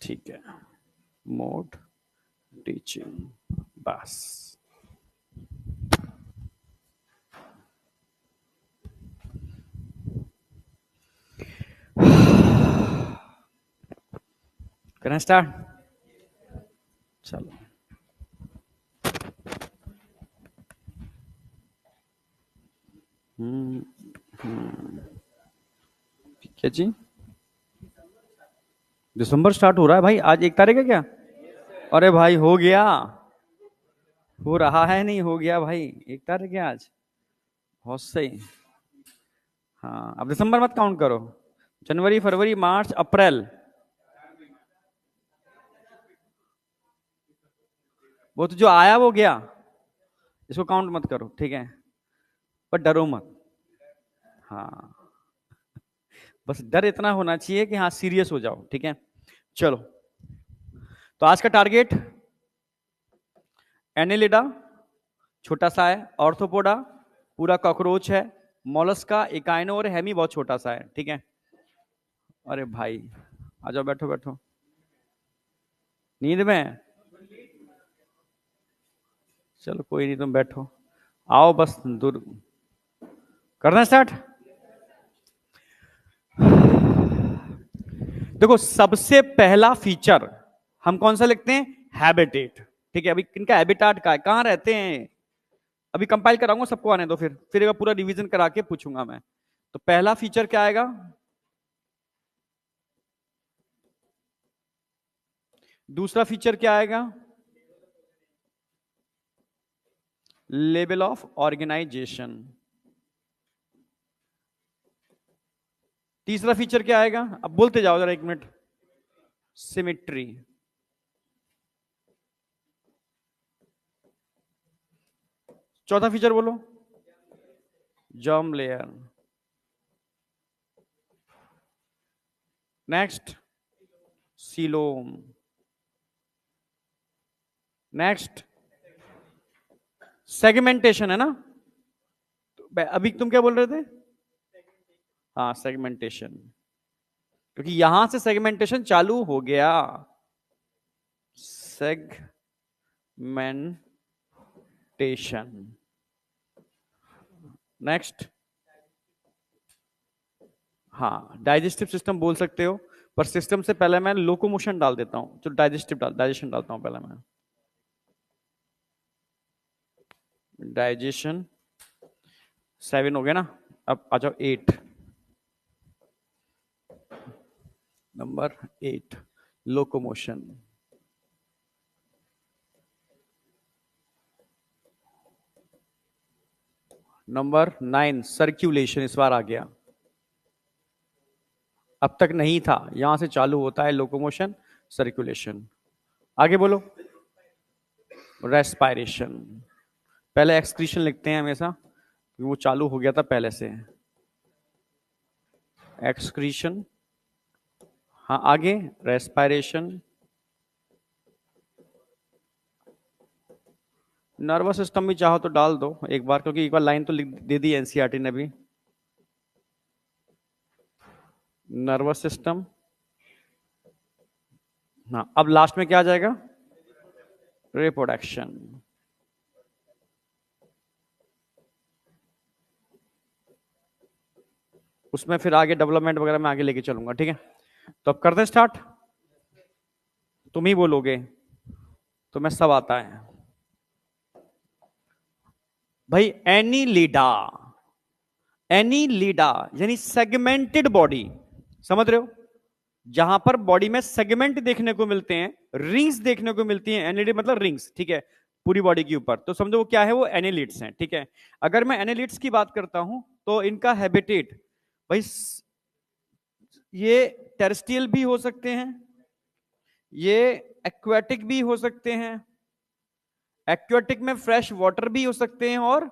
ठीक है, mode teaching, बस। करें स्टार्ट? चलो। क्या जी? दिसंबर स्टार्ट हो रहा है भाई, आज 1 तारीख है क्या? अरे भाई हो गया, हो रहा है, नहीं हो गया भाई, 1 तारीख है आज। बहुत सही। हाँ, अब दिसंबर मत काउंट करो, जनवरी फरवरी मार्च अप्रैल, वो तो जो आया वो गया, इसको काउंट मत करो, ठीक है? पर डरो मत। हाँ, बस डर इतना होना चाहिए कि हाँ सीरियस हो जाओ, ठीक है? चलो, तो आज का टारगेट एनेलिडा छोटा सा है, ऑर्थोपोडा पूरा कॉकरोच है, मोलस्का इकाइनो और हेमी बहुत छोटा सा है, ठीक है? अरे भाई आ जाओ, बैठो बैठो। नींद में? चलो कोई नहीं, तुम बैठो, आओ बस दूर। करना स्टार्ट। देखो, सबसे पहला फीचर हम कौन सा लिखते हैं? हैबिटेट, ठीक है? अभी इनका हैबिटाट का है, कहां रहते हैं? अभी कंपाइल कराऊंगा, सबको आने दो, फिर एक पूरा रिवीजन करा के पूछूंगा मैं। तो पहला फीचर क्या आएगा? दूसरा फीचर क्या आएगा? Level of organisation. तीसरा फीचर क्या आएगा? अब बोलते जाओ जरा, 1 मिनट। सिमेट्री। चौथा फीचर बोलो। Germ layer. Next, coelom. Next, segmentation, है ना? तो अभी तुम क्या बोल रहे थे? हाँ, सेगमेंटेशन, क्योंकि यहां से सेगमेंटेशन चालू हो गया। सेगमेंटेशन। नेक्स्ट, हाँ डाइजेस्टिव सिस्टम बोल सकते हो, पर सिस्टम से पहले मैं लोकोमोशन डाल देता हूं, तो डाइजेशन डालता हूं पहले मैं। डाइजेशन 7 हो गया ना? अब आ जाओ 8। Number 8, locomotion. नंबर 9, सर्कुलेशन, इस बार आ गया, अब तक नहीं था, यहां से चालू होता है लोकोमोशन, सर्कुलेशन। आगे बोलो। रेस्पायरेशन, पहले एक्सक्रीशन लिखते हैं हमेशा, क्योंकि वो चालू हो गया था पहले से। एक्सक्रीशन, हाँ आगे रेस्पायरेशन। नर्वस सिस्टम भी चाहो तो डाल दो एक बार, क्योंकि एक बार लाइन तो दे दी एनसीईआरटी ने भी। नर्वस सिस्टम, हाँ अब लास्ट में क्या आ जाएगा? रिप्रोडक्शन। उसमें फिर आगे डेवलपमेंट वगैरह में आगे लेके चलूंगा, ठीक है? तो अब करते हैं स्टार्ट, तुम ही बोलोगे, तुम्हें सब आता है भाई। एनीलिडा, एनीलिडा यानी सेगमेंटेड बॉडी, समझ रहे हो? जहां पर बॉडी में सेगमेंट देखने को मिलते हैं, रिंग्स देखने को मिलती हैं, एनिलिड मतलब रिंग्स, ठीक है? पूरी बॉडी के ऊपर, तो समझो वो क्या है, वो एनिलिड्स हैं, ठीक है? अगर मैं एनिलिड्स की बात करता हूं तो इनका हैबिटेट भाई, ये टेरेस्ट्रियल भी हो सकते हैं, ये एक्वेटिक भी हो सकते हैं, एक्वेटिक में फ्रेश वाटर भी हो सकते हैं, और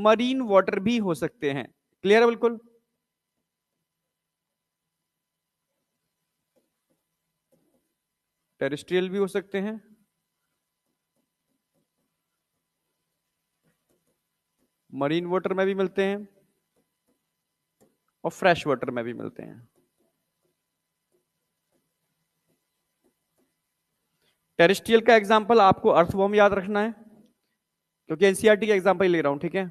मरीन वाटर भी हो सकते हैं। क्लियर है बिल्कुल? टेरेस्ट्रियल भी हो सकते हैं, मरीन वाटर में भी मिलते हैं, और फ्रेश वाटर में भी मिलते हैं। टेरेस्ट्रियल का एग्जांपल आपको अर्थवॉर्म याद रखना है, क्योंकि एनसीईआरटी का एग्जांपल ले रहा हूं, ठीक है।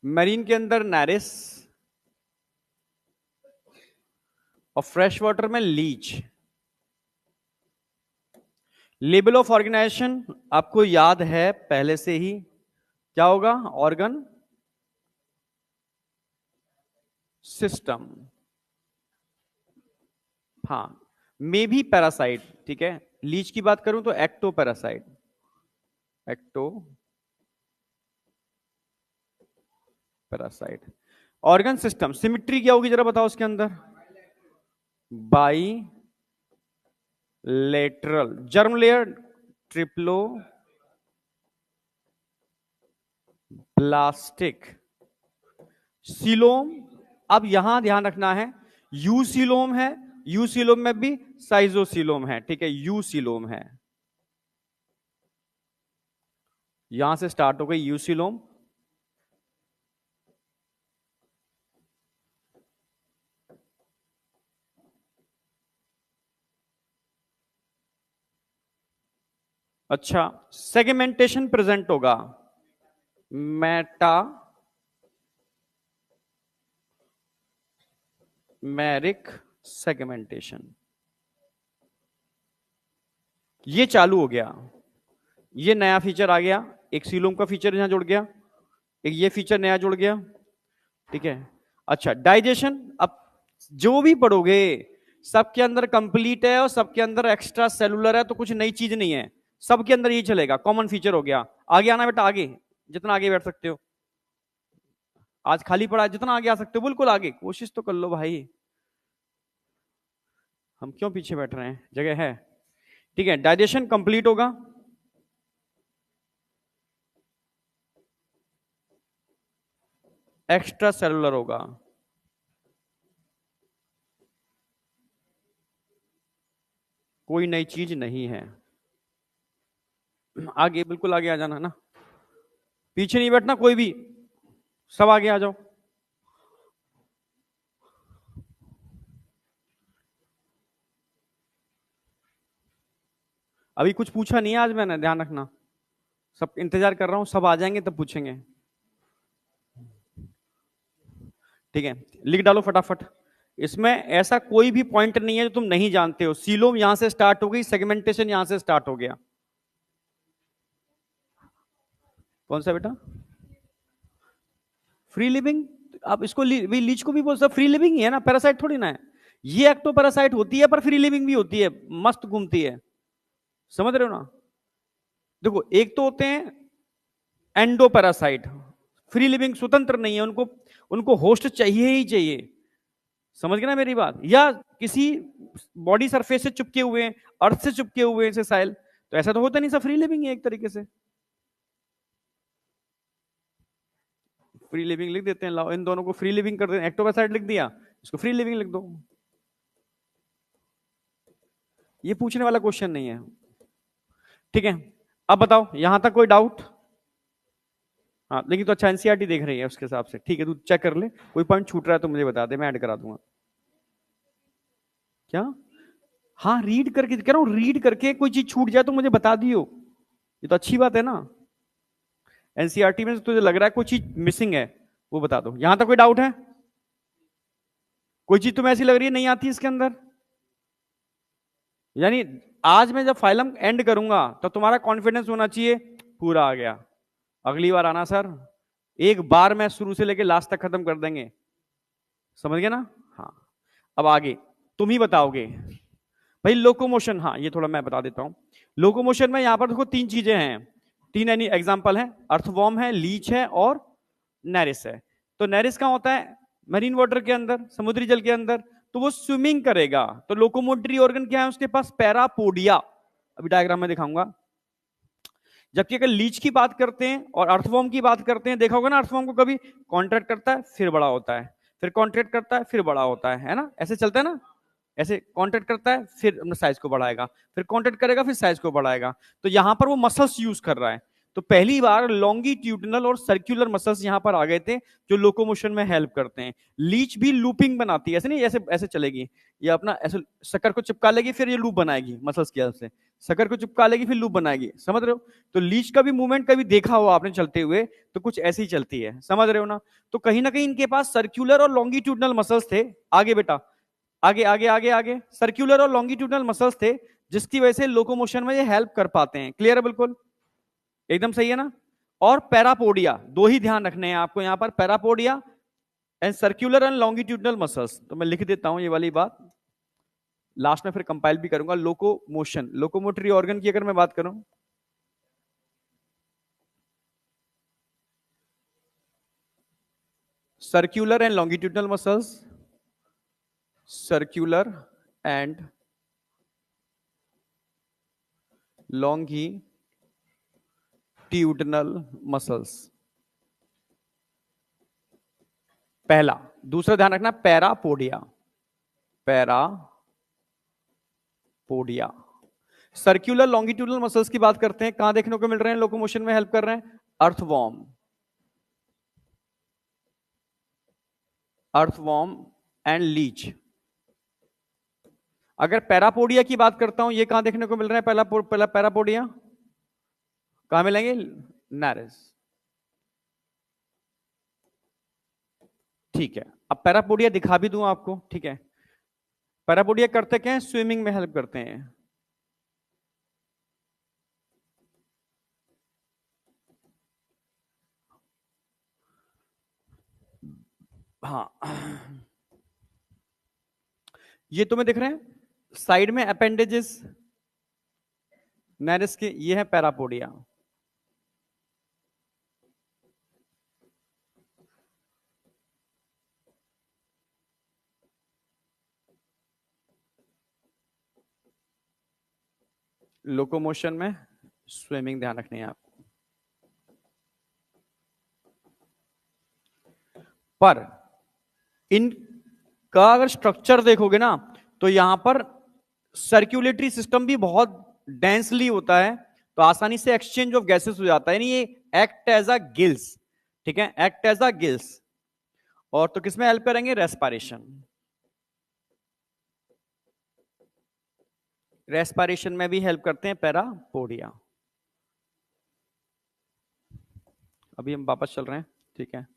मरीन के अंदर नैरिस और फ्रेश वाटर में लीच। लेवल ऑफ ऑर्गेनाइजेशन आपको याद है पहले से ही, क्या होगा? ऑर्गन सिस्टम, हाँ, मे भी पैरासाइट, ठीक है। लीच की बात करूं तो ectoparasite, ectoparasite. Organ system, symmetry क्या होगी जरा बताओ उसके अंदर? Bilateral, germ layer triploblastic, coelom. अब यहां ध्यान रखना है, यू सीलोम है, यू सीलोम में भी साइजोसीलोम है, ठीक है, यू सीलोम है। यहां से स्टार्ट हो गई यू सीलोम, अच्छा, सेगमेंटेशन प्रेजेंट होगा, मेटा मैरिक सेगमेंटेशन, ये चालू हो गया, ये नया फीचर आ गया, एक सीलोम का फीचर यहां जुड़ गया, एक ये फीचर नया जुड़ गया, ठीक है। अच्छा, डाइजेशन, अब जो भी पढ़ोगे सबके अंदर कंप्लीट है और सबके अंदर एक्स्ट्रा सेलुलर है, तो कुछ नई चीज नहीं है, सबके अंदर ये चलेगा, कॉमन फीचर हो गया। आगे आना बेटा, आगे जितना आगे बैठ सकते हो, आज खाली पड़ा, जितना आगे आ सकते हो बिल्कुल आगे, कोशिश तो कर लो भाई, हम क्यों पीछे बैठ रहे हैं, जगह है, ठीक है। डाइजेशन कंप्लीट होगा, एक्स्ट्रा सेलुलर होगा, कोई नई चीज नहीं है। आगे, बिल्कुल आगे आ जाना ना, पीछे नहीं बैठना कोई भी, सब आगे आ जाओ। अभी कुछ पूछा नहीं है आज मैंने, ध्यान रखना, सब इंतजार कर रहा हूं, सब आ जाएंगे तब पूछेंगे, ठीक है। लिख डालो फटाफट, इसमें ऐसा कोई भी पॉइंट नहीं है जो तुम नहीं जानते हो। सीलोम यहां से स्टार्ट हो गई, सेगमेंटेशन यहां से स्टार्ट हो गया। कौन सा बेटा? फ्री लिविंग, आप इसको लीच को भी बोल सकते, फ्री लिविंग ही है ना, पैरासाइट थोड़ी ना है। ये एक्टो पैरासाइट होती है पर फ्री लिविंग भी होती है, मस्त घूमती है, समझ रहे हो ना? देखो, एक तो होते हैं एंडो पैरासाइट, फ्री लिविंग, स्वतंत्र नहीं है, उनको उनको होस्ट चाहिए ही चाहिए, समझ गए ना मेरी बात? या किसी बॉडी सरफेस से चिपके हुए हैं, अर्थ से चिपके हुए हैं सेसाइल, तो ऐसा तो होता नहीं, सब फ्री लिविंग है एक तरीके से। फ्री लिविंग लिख देते हैं, लाओ इन दोनों को फ्री लिविंग कर देते हैं, एक्टोपैसाइड लिख दिया, इसको फ्री लिविंग लिख दो, ये पूछने वाला क्वेश्चन नहीं है, ठीक है। अब बताओ, यहां तक कोई डाउट? हाँ, लेकिन तो अच्छा एनसीईआरटी देख रही है उसके हिसाब से, ठीक है, तू चेक कर ले, कोई पॉइंट छूट रहा है तो मुझे बता दे, मैं ऐड करा दूंगा। क्या? हाँ, रीड करके कह रहा हूं, रीड करके कोई चीज छूट जाए तो मुझे बता दियो, ये तो अच्छी बात है ना। एनसीईआरटी में तुझे लग रहा है कोई चीज मिसिंग है, वो बता दो। यहां तक कोई डाउट है? कोई चीज तुम्हें ऐसी लग रही है नहीं आती इसके अंदर? यानी आज मैं जब फाइलम एंड करूंगा तो तुम्हारा कॉन्फिडेंस होना चाहिए पूरा आ गया, अगली बार आना सर, एक बार में शुरू से लेके लास्ट तक खत्म कर देंगे, समझ गए ना? हाँ, अब आगे तुम ही बताओगे भाई। लोकोमोशन, हाँ ये थोड़ा मैं बता देता हूं। लोकोमोशन में यहां पर देखो तीन चीजें हैं, तीन यानी एग्जाम्पल है, अर्थवॉर्म है, लीच है और नेरिस है। तो नेरिस कहां होता है? मरीन वाटर के अंदर, समुद्री जल के अंदर, तो वो स्विमिंग करेगा। तो लोकोमोटरी ऑर्गन क्या है उसके पास? पैरापोडिया, अभी डायग्राम में दिखाऊंगा। जबकि अगर लीच की बात करते हैं और अर्थवॉर्म की बात करते हैं, देखा होगा ना, अर्थवॉर्म को कभी कॉन्ट्रैक्ट करता है फिर बड़ा होता है, फिर कॉन्ट्रैक्ट करता है फिर बड़ा होता है ना, ऐसे चलता है ना, ऐसे कॉन्ट्रैक्ट करता है फिर अपने साइज को बढ़ाएगा, फिर कॉन्ट्रैक्ट करेगा फिर साइज को बढ़ाएगा। तो यहां पर वो मसल्स यूज कर रहा है। तो पहली बार लॉन्गिट्यूडनल और सर्कुलर मसल्स यहां पर आ गए थे जो लोकोमोशन में हेल्प करते हैं। लीच भी लूपिंग बनाती है, ऐसे नहीं ऐसे ऐसे चलेगी, ये अपना ऐसे शक्कर को चिपका लेगी फिर ये लूप बनाएगी मसल्स की हेल्प से, शक्कर को चिपका लेगी फिर लूप बनाएगी, समझ रहे हो? तो लीच का भी मूवमेंट कभी देखा हो आपने चलते हुए तो कुछ ऐसे ही चलती है, समझ रहे हो ना? तो कहीं ना कहीं इनके पास सर्कुलर और लॉन्गिट्यूडनल मसल्स थे। आगे बेटा, आगे आगे आगे आगे, सर्कुलर और लॉन्गिट्यूडनल मसल्स थे जिसकी वजह से लोकोमोशन में ये हेल्प कर पाते हैं। क्लियर है बिल्कुल, एकदम सही है ना? और पैरापोडिया, दो ही ध्यान रखने हैं आपको यहां पर, parapodia and circular and longitudinal muscles. तो मैं लिख देता हूं ये वाली बात, लास्ट में फिर कंपाइल भी करूंगा। लोकोमोशन, लोकोमोटरी ऑर्गन की अगर मैं बात करूं, circular and longitudinal muscles, circular and longitudinal muscles, पहला। दूसरा ध्यान रखना parapodia, parapodia. Circular longitudinal muscles की बात करते हैं, कहां देखने को मिल रहे हैं लोकोमोशन में हेल्प कर रहे हैं? Earthworm, earthworm and Leach. अगर पैरापोडिया की बात करता हूं, ये कहां देखने को मिल रहा है? पहला पैरापोडिया कहां मिलेंगे? नारेस। ठीक है, अब पैरापोडिया दिखा भी दूं आपको, ठीक है? पैरापोडिया करते क्या है? स्विमिंग में हेल्प करते हैं। हाँ, ये तुम्हें दिख रहे हैं साइड में अपेंडेजेस नेरिस के, ये है पैरापोडिया। लोकोमोशन में, स्विमिंग, ध्यान रखनी है आपको। पर इनका अगर स्ट्रक्चर देखोगे ना तो यहां पर सर्कुलेटरी सिस्टम भी बहुत डेंसली होता है, तो आसानी से एक्सचेंज ऑफ गैसेस हो जाता है, यानी ये एक्ट एज अ गिल्स, ठीक है? Act as a gills. और तो किसमें हेल्प करेंगे? रेस्पिरेशन, रेस्पिरेशन में भी हेल्प करते हैं पैरापोडिया। अभी हम वापस चल रहे हैं, ठीक है?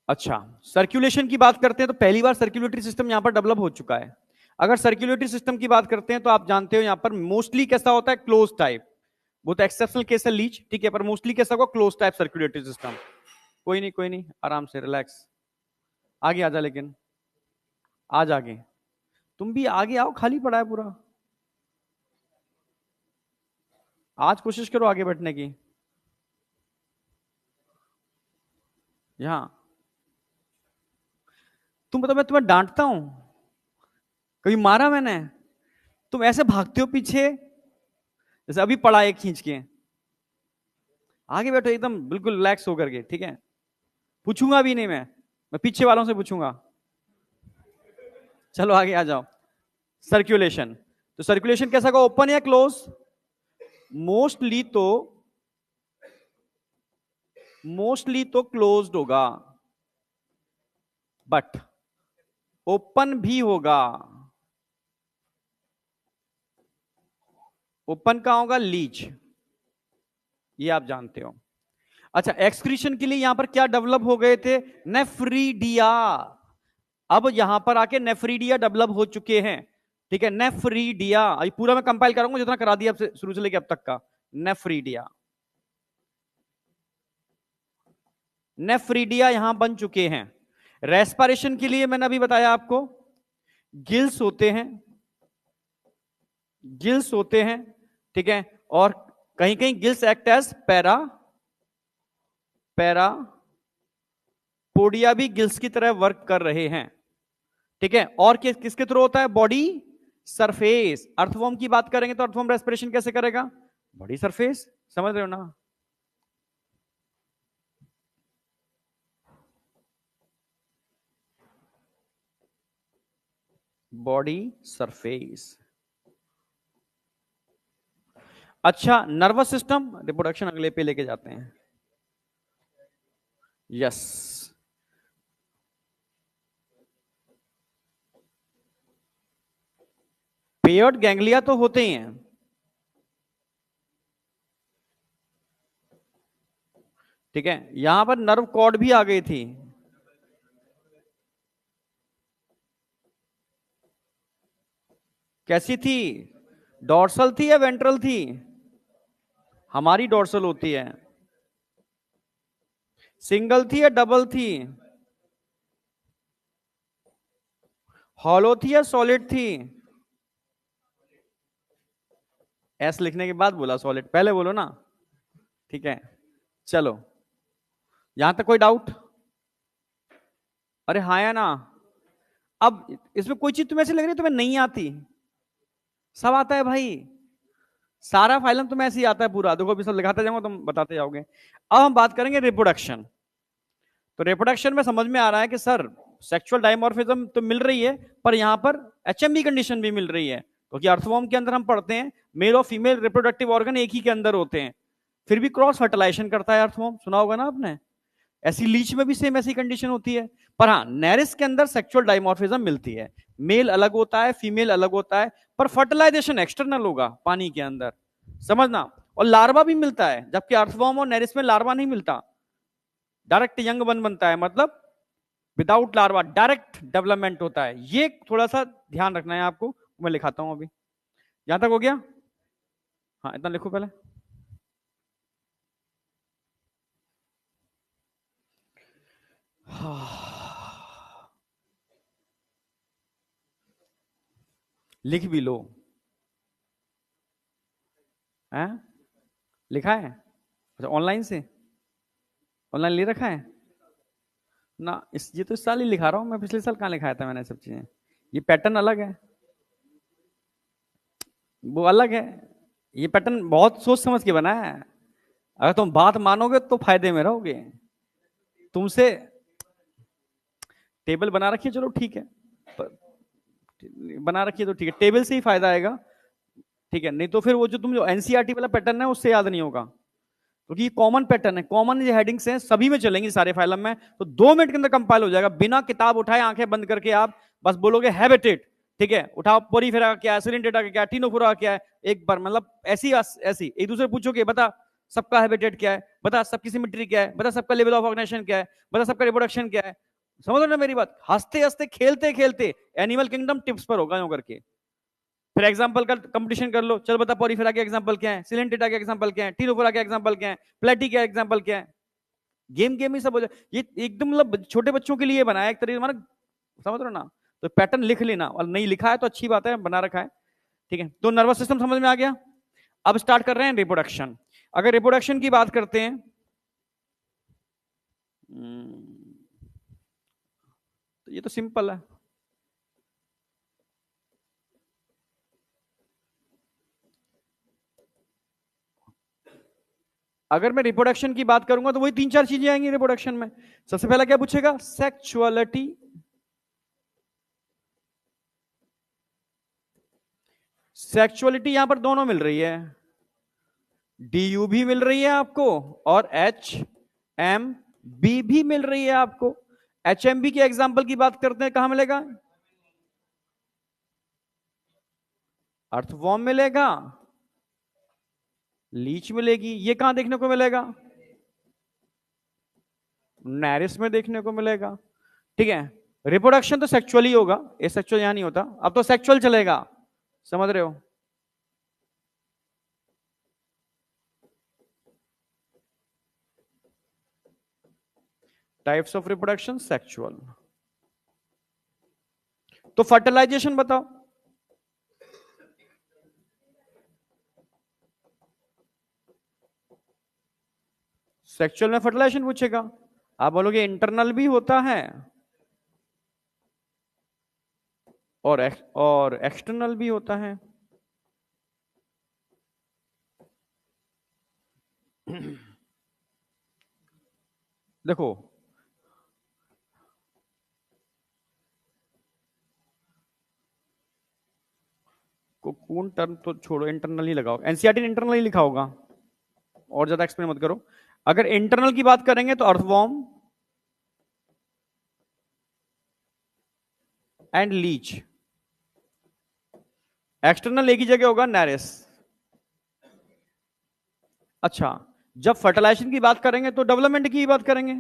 अच्छा, सर्कुलेशन की बात करते हैं तो पहली बार सर्कुलेटरी सिस्टम यहां पर डेवलप हो चुका है। अगर सर्कुलेटरी सिस्टम की बात करते हैं तो आप जानते हो यहां पर मोस्टली कैसा होता है? Close type. वो तो एक्सेप्शनल केस है लीच, ठीक है, पर मोस्टली कैसा होगा? Close type circulatory system. कोई नहीं कोई नहीं, आराम से रिलैक्स। आगे आ जा, लेकिन आज आगे, तुम भी आगे आओ, खाली पड़ा है पूरा। आज कोशिश करो आगे बैठने की। यहां तुम बताओ, मैं तुम्हें डांटता हूं? कभी मारा मैंने? तुम ऐसे भागते हो पीछे, जैसे अभी पड़ा एक खींच के। आगे बैठो एकदम बिल्कुल रिलैक्स होकर के, ठीक है? पूछूंगा भी नहीं मैं पीछे वालों से पूछूंगा। चलो आगे आ जाओ। सर्कुलेशन, तो सर्कुलेशन कैसा होगा? ओपन या क्लोज? मोस्टली तो क्लोज्ड होगा, बट ओपन भी होगा। ओपन कहां होगा? लीच, ये आप जानते हो। अच्छा, एक्सक्रीशन के लिए यहां पर क्या डेवलप हो गए थे? नेफ्रीडिया। अब यहां पर आके नेफ्रीडिया डेवलप हो चुके हैं, ठीक है? नेफ्रीडिया, अभी पूरा मैं कंपाइल करूंगा जितना करा दिया आपसे शुरू से लेके अब तक का। नेफ्रीडिया, नेफ्रीडिया यहां बन चुके हैं। रेस्पिरेशन के लिए मैंने अभी बताया आपको, गिल्स होते हैं, गिल्स होते हैं, ठीक है? और कहीं कहीं gills act as parapodia भी गिल्स की तरह वर्क कर रहे हैं, ठीक है? और किसके थ्रू होता है? Body surface. अर्थवॉर्म की बात करेंगे तो अर्थवॉर्म रेस्पिरेशन कैसे करेगा? बॉडी सरफेस, समझ रहे हो ना? Body surface. अच्छा, नर्वस सिस्टम, रिप्रोडक्शन अगले पे लेके जाते हैं। यस, पेयर्ड गैंग्लिया तो होते ही हैं। ठीक है, यहां पर नर्व कॉर्ड भी आ गई थी। कैसी थी? डॉर्सल थी या वेंट्रल थी? हमारी डॉर्सल होती है। सिंगल थी या डबल थी? हॉलो थी या सॉलिड थी? एस लिखने के बाद बोला सॉलिड, पहले बोलो ना। ठीक है, चलो, यहां तक कोई डाउट? अरे हाँ या ना? अब इसमें कोई चीज तुम्हें ऐसी लग रही है तुम्हें नहीं आती? सब आता है भाई, सारा फाइलम तुम्हें ऐसे ही आता है पूरा। देखो अभी सब लिखाते जाऊंगा तुम बताते जाओगे। अब हम बात करेंगे रिप्रोडक्शन। तो रिप्रोडक्शन में समझ में आ रहा है कि सर सेक्सुअल डायमॉर्फिज्म तो मिल रही है, पर यहां पर एचएमबी कंडीशन भी मिल रही है, क्योंकि तो अर्थवॉर्म के अंदर हम पढ़ते हैं मेल और फीमेल रिप्रोडक्टिव ऑर्गन एक ही के अंदर होते हैं, फिर भी क्रॉस फर्टिलाइजेशन करता है अर्थवॉर्म, सुना होगा ना आपने। ऐसी लीच में भी सेम ऐसी कंडीशन होती है। पर हाँ, नेरिस के अंदर सेक्सुअल डायमॉर्फिज्म मिलती है, मेल अलग होता है फीमेल अलग होता है, पर फर्टिलाइजेशन एक्सटर्नल होगा पानी के अंदर, समझना। और लार्वा भी मिलता है, जबकि अर्थवॉर्म और नेरिस में लार्वा नहीं मिलता, डायरेक्ट यंग बन बनता है, मतलब विदाउट लार्वा डायरेक्ट डेवलपमेंट होता है। ये थोड़ा सा ध्यान रखना है आपको, मैं लिखाता हूं अभी। यहां तक हो गया? हाँ, इतना लिखो पहले। लिख भी लो। है? लिखा है? अच्छा, ऑनलाइन से? ऑनलाइन ले रखा है ना? ये तो इस साल ही लिखा रहा हूँ मैं, पिछले साल कहाँ लिखाया था मैंने सब चीजें। ये पैटर्न अलग है, वो अलग है। ये पैटर्न बहुत सोच समझ के बना है। अगर तुम बात मानोगे तो फायदे में रहोगे। तुमसे टेबल बना रखी है, चलो ठीक है, बना रखी है तो ठीक है, टेबल से ही फायदा आएगा। ठीक है, नहीं तो फिर वो जो तुम जो एनसीईआरटी वाला पैटर्न है उससे याद नहीं होगा, क्योंकि ये कॉमन पैटर्न है, कॉमन ये हेडिंग्स हैं, सभी में चलेंगी सारे फाइलम में, तो 2 मिनट के अंदर कंपाइल हो जाएगा, बिना किताब उठाए आंखें बंद करके आप बस बोलोगे हैबिटेट। ठीक है, उठाओ पोरीफेरा क्या है, सिलेंटेटा क्या है, टीनोफोरा क्या है, एक बार मतलब ऐसी ऐसी एक दूसरे पूछोगे, बता सबका हैबिटेट क्या है, बता सबकी सिमेट्री क्या है, बता सबका लेवल ऑफ ऑर्गेनाइजेशन क्या है, बता सबका रिप्रोडक्शन क्या है। समझ रहे ना मेरी बात? हंसते हंसते खेलते खेलते एनिमल किंगडम टिप्स पर होगा यूं करके। फिर एग्जांपल का कंपटीशन कर लो, चल बता पोरीफेरा के एग्जांपल क्या है, सिलेंटेटा के एग्जांपल क्या है, टीनोफोरा के एग्जांपल क्या है, प्लेटी के एग्जांपल क्या है। गेम गेम ही सब हो जाए, ये एकदम मतलब छोटे बच्चों के लिए बनाया एक तरीके से, समझ रहे हो ना? तो पैटर्न लिख लेना, और नहीं लिखा है तो अच्छी बात है, बना रखा है। ठीक है, तो नर्वस सिस्टम समझ में आ गया। अब स्टार्ट कर रहे हैं रिप्रोडक्शन। अगर रिप्रोडक्शन की बात करते हैं, तो ये तो सिंपल है। अगर मैं रिप्रोडक्शन की बात करूंगा तो वही 3-4 चीजें आएंगी रिप्रोडक्शन में। सबसे पहला क्या पूछेगा? सेक्सुअलिटी। सेक्सुअलिटी यहां पर दोनों मिल रही है, DU भी मिल रही है आपको, और HMB भी मिल रही है आपको। HMB के एग्जाम्पल की बात करते हैं, कहां मिलेगा? अर्थवॉर्म मिलेगा, लीच मिलेगी, ये कहां देखने को मिलेगा? नैरिस में देखने को मिलेगा। ठीक है, रिप्रोडक्शन तो सेक्सुअली होगा, ये सेक्सुअल यहां नहीं होता, अब तो सेक्सुअल चलेगा, समझ रहे हो? Types of reproduction sexual. तो फर्टिलाइजेशन बताओ। सेक्सुअल में फर्टिलाइजेशन पूछेगा, आप बोलोगे इंटरनल भी होता है और एक्सटर्नल भी होता है। देखो, कोकून टर्म तो छोड़ो, इंटरनल ही लगाओ। एनसीईआरटी ने इंटरनल ही लिखा होगा, और ज्यादा एक्सप्लेन मत करो। अगर इंटरनल की बात करेंगे तो अर्थवॉर्म एंड लीच। एक्सटर्नल एक ही जगह होगा, नैरिस। अच्छा, जब फर्टिलाइजेशन की बात करेंगे तो डेवलपमेंट की बात करेंगे।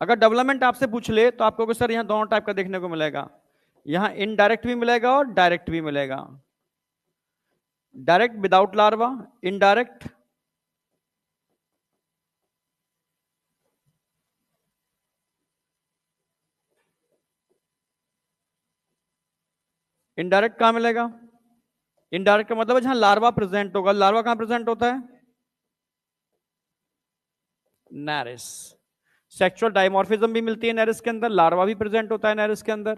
अगर डेवलपमेंट आपसे पूछ ले तो आपको सर यहां दोनों टाइप का देखने को मिलेगा, यहां इनडायरेक्ट भी मिलेगा और डायरेक्ट भी मिलेगा। Direct without larva, indirect indirect कहां मिलेगा? इनडायरेक्ट का मतलब है जहां लार्वा प्रेजेंट होगा। लार्वा कहां प्रेजेंट होता है? नैरिस। सेक्सुअल डायमॉर्फिज्म भी मिलती है नैरिस के अंदर, लार्वा भी प्रेजेंट होता है नैरिस के अंदर,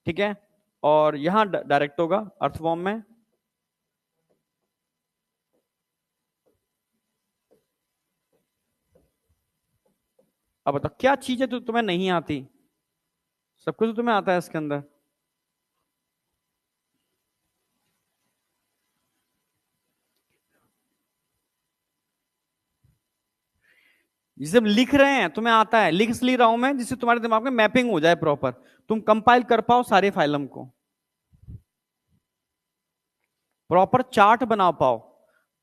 ठीक है। और यहां डायरेक्ट होगा अर्थवॉर्म में। अब बताओ क्या चीज है तो तुम्हें नहीं आती? सब कुछ तो तुम्हें आता है इसके अंदर। ये सब लिख रहे हैं तुम्हें आता है, लिख इसलिए रहा हूं मैं जिससे तुम्हारे दिमाग में मैपिंग हो जाए प्रॉपर, तुम कंपाइल कर पाओ सारे फाइलम को, प्रॉपर चार्ट बना पाओ,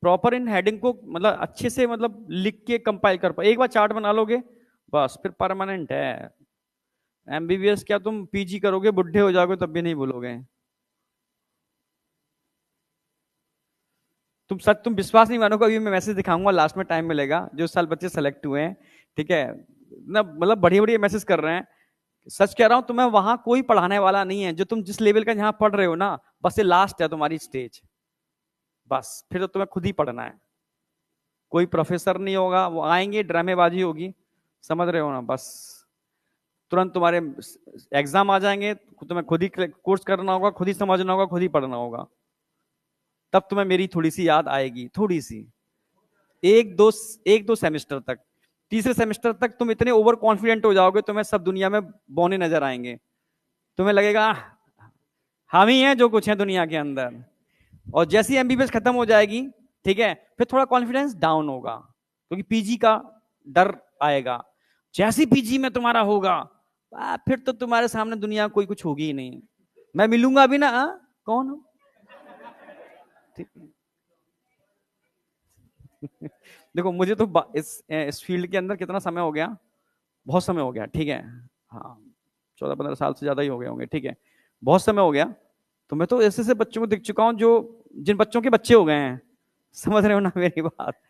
प्रॉपर इन हेडिंग को मतलब अच्छे से मतलब लिख के कंपाइल कर पाओ। एक बार चार्ट बना लोगे बस फिर परमानेंट है। एमबीबीएस क्या तुम पीजी करोगे बुढ़े हो जाओगे तब भी नहीं भूलोगे। तुम सच, तुम विश्वास नहीं मानोगे, अभी मैं मैसेज दिखाऊंगा लास्ट में, टाइम मिलेगा, जो इस साल बच्चे सेलेक्ट हुए हैं, ठीक है ना, मतलब बढ़िया बढ़िया मैसेज कर रहे हैं। सच कह रहा हूं, तुम्हें वहां कोई पढ़ाने वाला नहीं है, जो तुम जिस लेवल का यहाँ पढ़ रहे हो ना, बस ये लास्ट है तुम्हारी स्टेज, बस फिर तो तुम्हें खुद ही पढ़ना है। कोई प्रोफेसर नहीं होगा, वो आएंगे ड्रामेबाजी होगी, समझ रहे हो ना, बस तुरंत तुम्हारे एग्जाम आ जाएंगे, तुम्हें खुद ही कोर्स करना होगा, खुद ही समझना होगा, खुद ही पढ़ना होगा, तब तुम्हें मेरी थोड़ी सी याद आएगी, थोड़ी सी। एक दो एक दो सेमेस्टर तक, तीसरे सेमेस्टर तक तुम इतने ओवर कॉन्फिडेंट हो जाओगे, तुम्हें सब दुनिया में बौने नजर आएंगे, तुम्हें लगेगा हम ही हैं जो कुछ है दुनिया के अंदर। और जैसी एमबीबीएस खत्म हो जाएगी, ठीक है, फिर थोड़ा कॉन्फिडेंस डाउन होगा, क्योंकि पीजी का डर आएगा। जैसी पीजी में तुम्हारा होगा फिर तो तुम्हारे सामने दुनिया कोई कुछ होगी ही नहीं, मैं मिलूंगा भी ना, कौन हो, ठीक। देखो मुझे तो इस फील्ड के अंदर कितना समय हो गया, बहुत समय हो गया, ठीक है, हाँ 14-15 साल से ज्यादा ही हो गए होंगे, ठीक है, बहुत समय हो गया। तो मैं तो ऐसे ऐसे बच्चों को देख चुका हूँ जो, जिन बच्चों के बच्चे हो गए हैं, समझ रहे हो ना मेरी बात,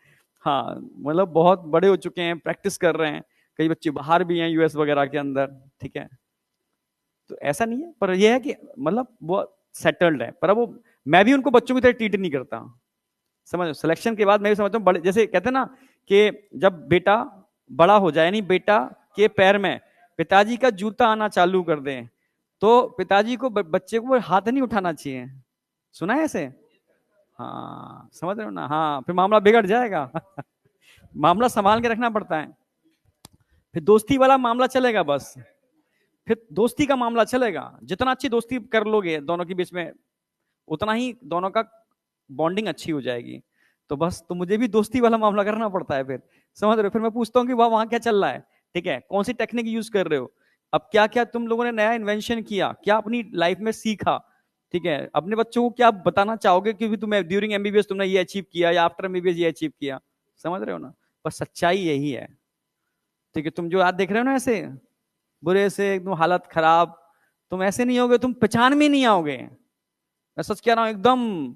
हाँ मतलब बहुत बड़े हो चुके हैं, प्रैक्टिस कर रहे हैं, कई बच्चे बाहर भी हैं यूएस वगैरह के अंदर, ठीक है। तो ऐसा नहीं है, पर यह है कि मतलब वो सेटल्ड है, पर अब वो, मैं भी उनको बच्चों की तरह ट्रीट नहीं करता, समझ, सिलेक्शन के बाद मैं भी समझता हूँ, बड़े जैसे कहते हैं ना कि जब बेटा बड़ा हो जाए, यानी बेटा के पैर में पिताजी का जूता आना चालू कर दें, तो पिताजी को बच्चे को हाथ नहीं उठाना चाहिए, सुना है ऐसे? हाँ समझ रहे हो ना, हाँ फिर मामला बिगड़ जाएगा। मामला संभाल के रखना पड़ता है, फिर दोस्ती वाला मामला चलेगा बस, फिर दोस्ती का मामला चलेगा, जितना अच्छी दोस्ती कर लोगे दोनों के बीच में, उतना ही दोनों का बॉन्डिंग अच्छी हो जाएगी। तो बस, तो मुझे भी दोस्ती वाला मामला करना पड़ता है फिर, समझ रहे हो, फिर मैं पूछता हूँ कि वहां क्या चल रहा है, ठीक है, कौन सी टेक्निक यूज कर रहे हो, अब क्या क्या तुम लोगों ने नया इन्वेंशन किया, क्या अपनी लाइफ में सीखा, ठीक है, अपने बच्चों को क्या बताना चाहोगे कि तुम्हें ड्यूरिंग एमबीबीएस तुमने ये अचीव किया या आफ्टर एमबीबीएस ये अचीव किया, समझ रहे हो ना, पर सच्चाई यही है, ठीक है। तुम जो आज देख रहे हो ना ऐसे बुरे से एकदम हालत खराब, तुम ऐसे नहीं होगे, तुम पहचान में नहीं आओगे, मैं सच कह रहा हूं एकदम,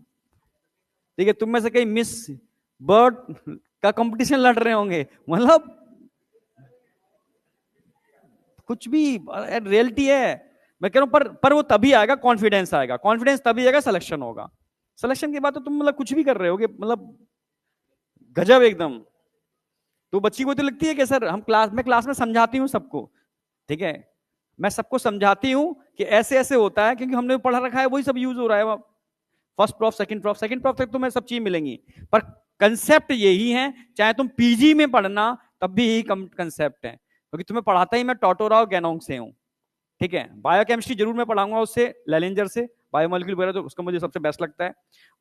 ठीक है, तुम में से कई मिस बर्ड का कंपटीशन लड़ रहे होंगे, मतलब कुछ भी रियलिटी है, मैं कह रहा हूं, पर वो तभी आएगा, कॉन्फिडेंस आएगा, कॉन्फिडेंस तभी आएगा, सिलेक्शन होगा, सिलेक्शन के बाद तो तुम मतलब कुछ भी कर रहे होगे, मतलब गजब एकदम। तो बच्ची को तो लगती है कि सर हम क्लास में समझाती हूँ सबको, ठीक है, मैं सबको समझाती हूँ कि ऐसे ऐसे होता है, क्योंकि हमने पढ़ा रखा है, वही सब यूज हो रहा है, फर्स्ट प्रॉफ सेकंड प्रॉफ तक तुम्हें सब चीज मिलेंगी, पर कंसेप्ट यही है, चाहे तुम पीजी में पढ़ना तब भी यही कंसेप्ट है, क्योंकि तुम्हें पढ़ाता ही मैं टोटोरा और गैनोंग से हूं, ठीक है, बायोकेमिस्ट्री जरूर मैं पढ़ाऊंगा उससे, लेलेंजर से, बायोमोलिक्यूल वगैरह तो उसका मुझे सबसे बेस्ट लगता है,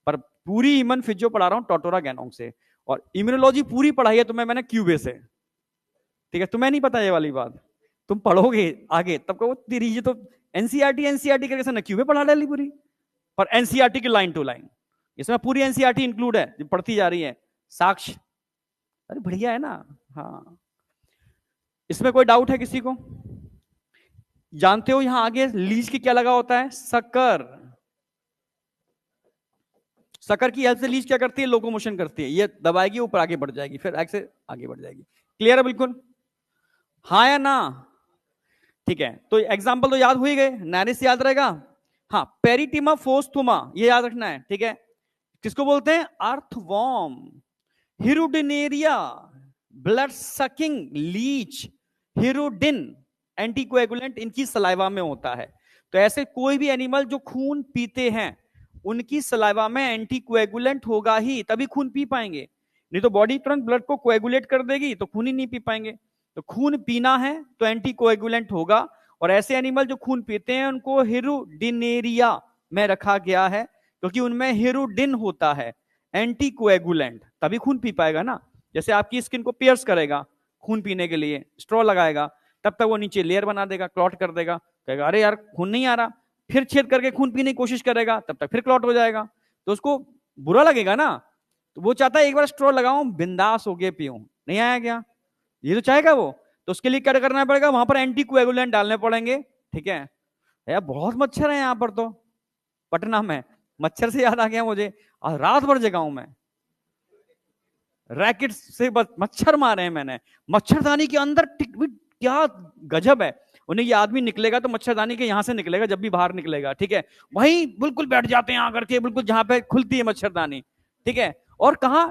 पर पूरी ह्यूमन फिजियो पढ़ा रहा हूँ टोटोरा गैनोंग से, और इम्यूनोलॉजी पूरी पढ़ाई है तुम्हें मैंने क्यूबे से। ठीक है, तुम्हें नहीं पता ये वाली बात, तुम पढ़ोगे आगे तब कहो तेरी ये तो एनसीईआरटी एनसीईआरटी करके ना क्यूबे पढ़ा डाली पूरी, पर एनसीईआरटी की लाइन टू लाइन, इसमें पूरी एनसीईआरटी इंक्लूड है जो पढ़ती जा रही है, साक्ष्य। अरे बढ़िया है ना। हाँ, इसमें कोई डाउट है किसी को? जानते हो यहां आगे लीज की क्या लगा होता है? शक्कर। शक्कर की हेल्प से लीज क्या करती है? लोकोमोशन करती है, ये दबाएगी ऊपर आगे बढ़ जाएगी, फिर से आगे बढ़ जाएगी। क्लियर है बिल्कुल? हाँ या ना? ठीक है, तो एग्जाम्पल तो याद हो ही गए, नारिस याद रहेगा। हाँ, पेरिटिमा फोस्थुमा ये याद रखना है। ठीक है, किसको बोलते हैं? Earthworm, Hirudinaria, blood sucking Leach, hirudin anticoagulant इनकी सलाइवा में होता है। तो ऐसे कोई भी एनिमल जो खून पीते हैं उनकी सलाइवा में एंटीकोएगुलेंट होगा ही, तभी खून पी पाएंगे, नहीं तो बॉडी तुरंत ब्लड को कोएगुलेट कर देगी तो खून ही नहीं पी पाएंगे। तो खून पीना है तो एंटीकोएगुलेंट होगा, और ऐसे एनिमल जो खून पीते हैं उनको हिरुडिनेरिया में रखा गया है, क्योंकि उनमें हिरुडिन होता है एंटीकोएगुलेंट, तभी खून पी पाएगा ना। जैसे आपकी स्किन को पियर्स करेगा खून पीने के लिए, स्ट्रॉ लगाएगा, तब तक वो नीचे लेयर बना देगा, क्लॉट कर देगा, कहेगा अरे यार खून नहीं आ रहा, फिर छेद करके खून पीने की कोशिश करेगा, तब तक फिर क्लॉट हो जाएगा, तो उसको बुरा लगेगा ना। तो वो चाहता है एक बार स्ट्रॉ लगाऊं बिंदास हो गए पीऊं, नहीं आया क्या, ये तो चाहेगा वो। तो उसके लिए क्या करना पड़ेगा? वहां पर एंटीकोएगुलेंट डालने पड़ेंगे। ठीक है यार, बहुत मच्छर है यहाँ पर तो, पटना में मच्छर से याद आ गया मुझे, और रात भर जगाऊं मैं, रैकेट से मच्छर मारे हैं मैंने, मच्छरदानी के अंदर क्या गजब है। उन्हें ये आदमी निकलेगा तो मच्छरदानी के यहां से निकलेगा जब भी बाहर निकलेगा, ठीक है, वहीं बिल्कुल बैठ जाते हैं आकर के, बिल्कुल जहां पे खुलती है मच्छरदानी। ठीक है, और कहा,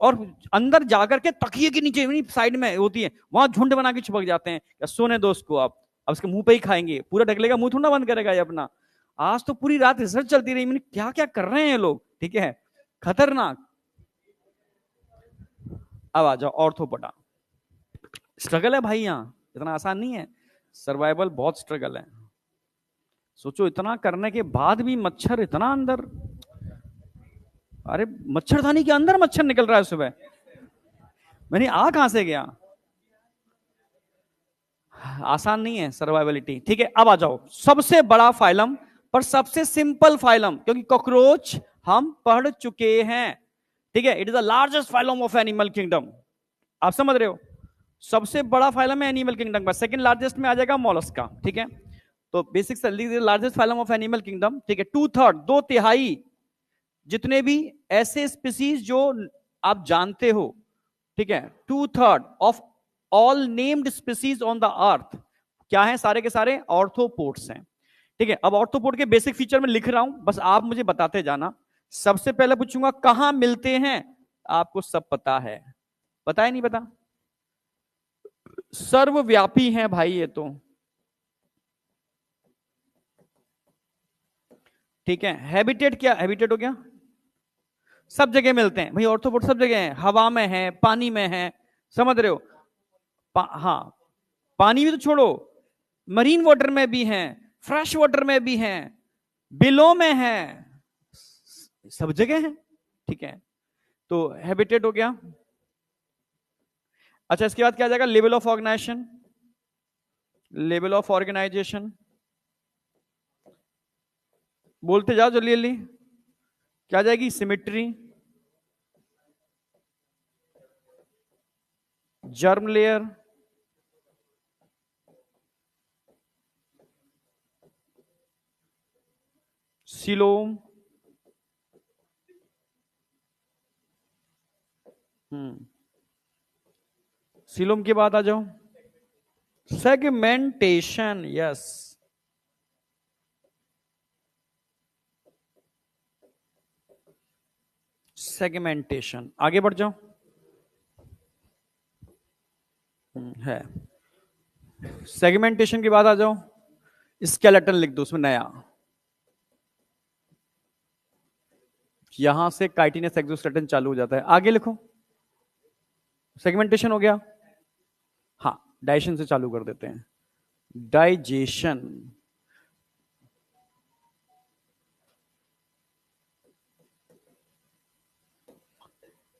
और अंदर जाकर के तकिए के नीचे साइड में होती है, वहां झुंड बना के चिपक जाते हैं, या सोने दो उसको आप, अब उसके मुंह पे ही खाएंगे, पूरा ढक लेगा, मुंह थोड़ा बंद करेगा ये अपना। आज तो पूरी रात रिसर्च चलती रही, मैंने क्या क्या कर रहे हैं लोग, ठीक है, खतरनाक। अब आ जाओ ऑर्थोपोडा। स्ट्रगल है भाई, यहाँ इतना आसान नहीं है, सर्वाइवल बहुत स्ट्रगल है। सोचो इतना करने के बाद भी मच्छर इतना अंदर, अरे मच्छरदानी के अंदर मच्छर निकल रहा है सुबह, मैंने आ कहां से गया। आसान नहीं है सर्वाइवलिटी। ठीक है, अब आ जाओ सबसे बड़ा फाइलम पर सबसे सिंपल फाइलम, क्योंकि कॉकरोच हम पढ़ चुके हैं। ठीक है, it is the largest phylum of animal kingdom, आप समझ रहे हो, सबसे बड़ा फाइलम है एनिमल किंगडम का, सेकंड लार्जेस्ट में आ जाएगा मोलस्का। ठीक है, तो basic largest phylum of animal kingdom. ठीक है, 2/3 2/3 जितने भी ऐसे स्पीसीज जो आप जानते हो, ठीक है, 2/3 of all named species on the earth क्या है? सारे के सारे ऑर्थोपोड्स हैं। ठीक है, अब ऑर्थोपोड के बेसिक फीचर में लिख रहा हूं, बस आप मुझे बताते जाना। सबसे पहले पूछूंगा कहां मिलते हैं, आपको सब पता है, पता है नहीं पता? सर्वव्यापी हैं भाई ये तो। ठीक है, हैबिटेट क्या, हैबिटेट हो गया, सब जगह मिलते हैं भाई, ऑर्थोपोड सब जगह हैं, हवा में है, पानी में है, समझ रहे हो, हाँ, पानी भी तो छोड़ो, मरीन वाटर में भी हैं, फ्रेश वाटर में भी हैं, बिलों में है, सब जगह है। ठीक है, तो हैबिटेट हो गया। अच्छा, इसके बाद क्या आ जाएगा? Level of organisation, level of organisation बोलते जाओ जल्दी जल्दी, क्या आ जाएगी? Symmetry, germ layer, coelom, coelom के बाद आ जाओ सेगमेंटेशन, यस, सेगमेंटेशन, आगे बढ़ जाओ। है, सेगमेंटेशन के बाद आ जाओ स्केलेटन लिख दो उसमें नया, यहां से काइटिनस एक्सोस्केलेटन चालू हो जाता है, आगे लिखो। सेगमेंटेशन हो गया, हाँ, डाइजेशन से चालू कर देते हैं, डाइजेशन।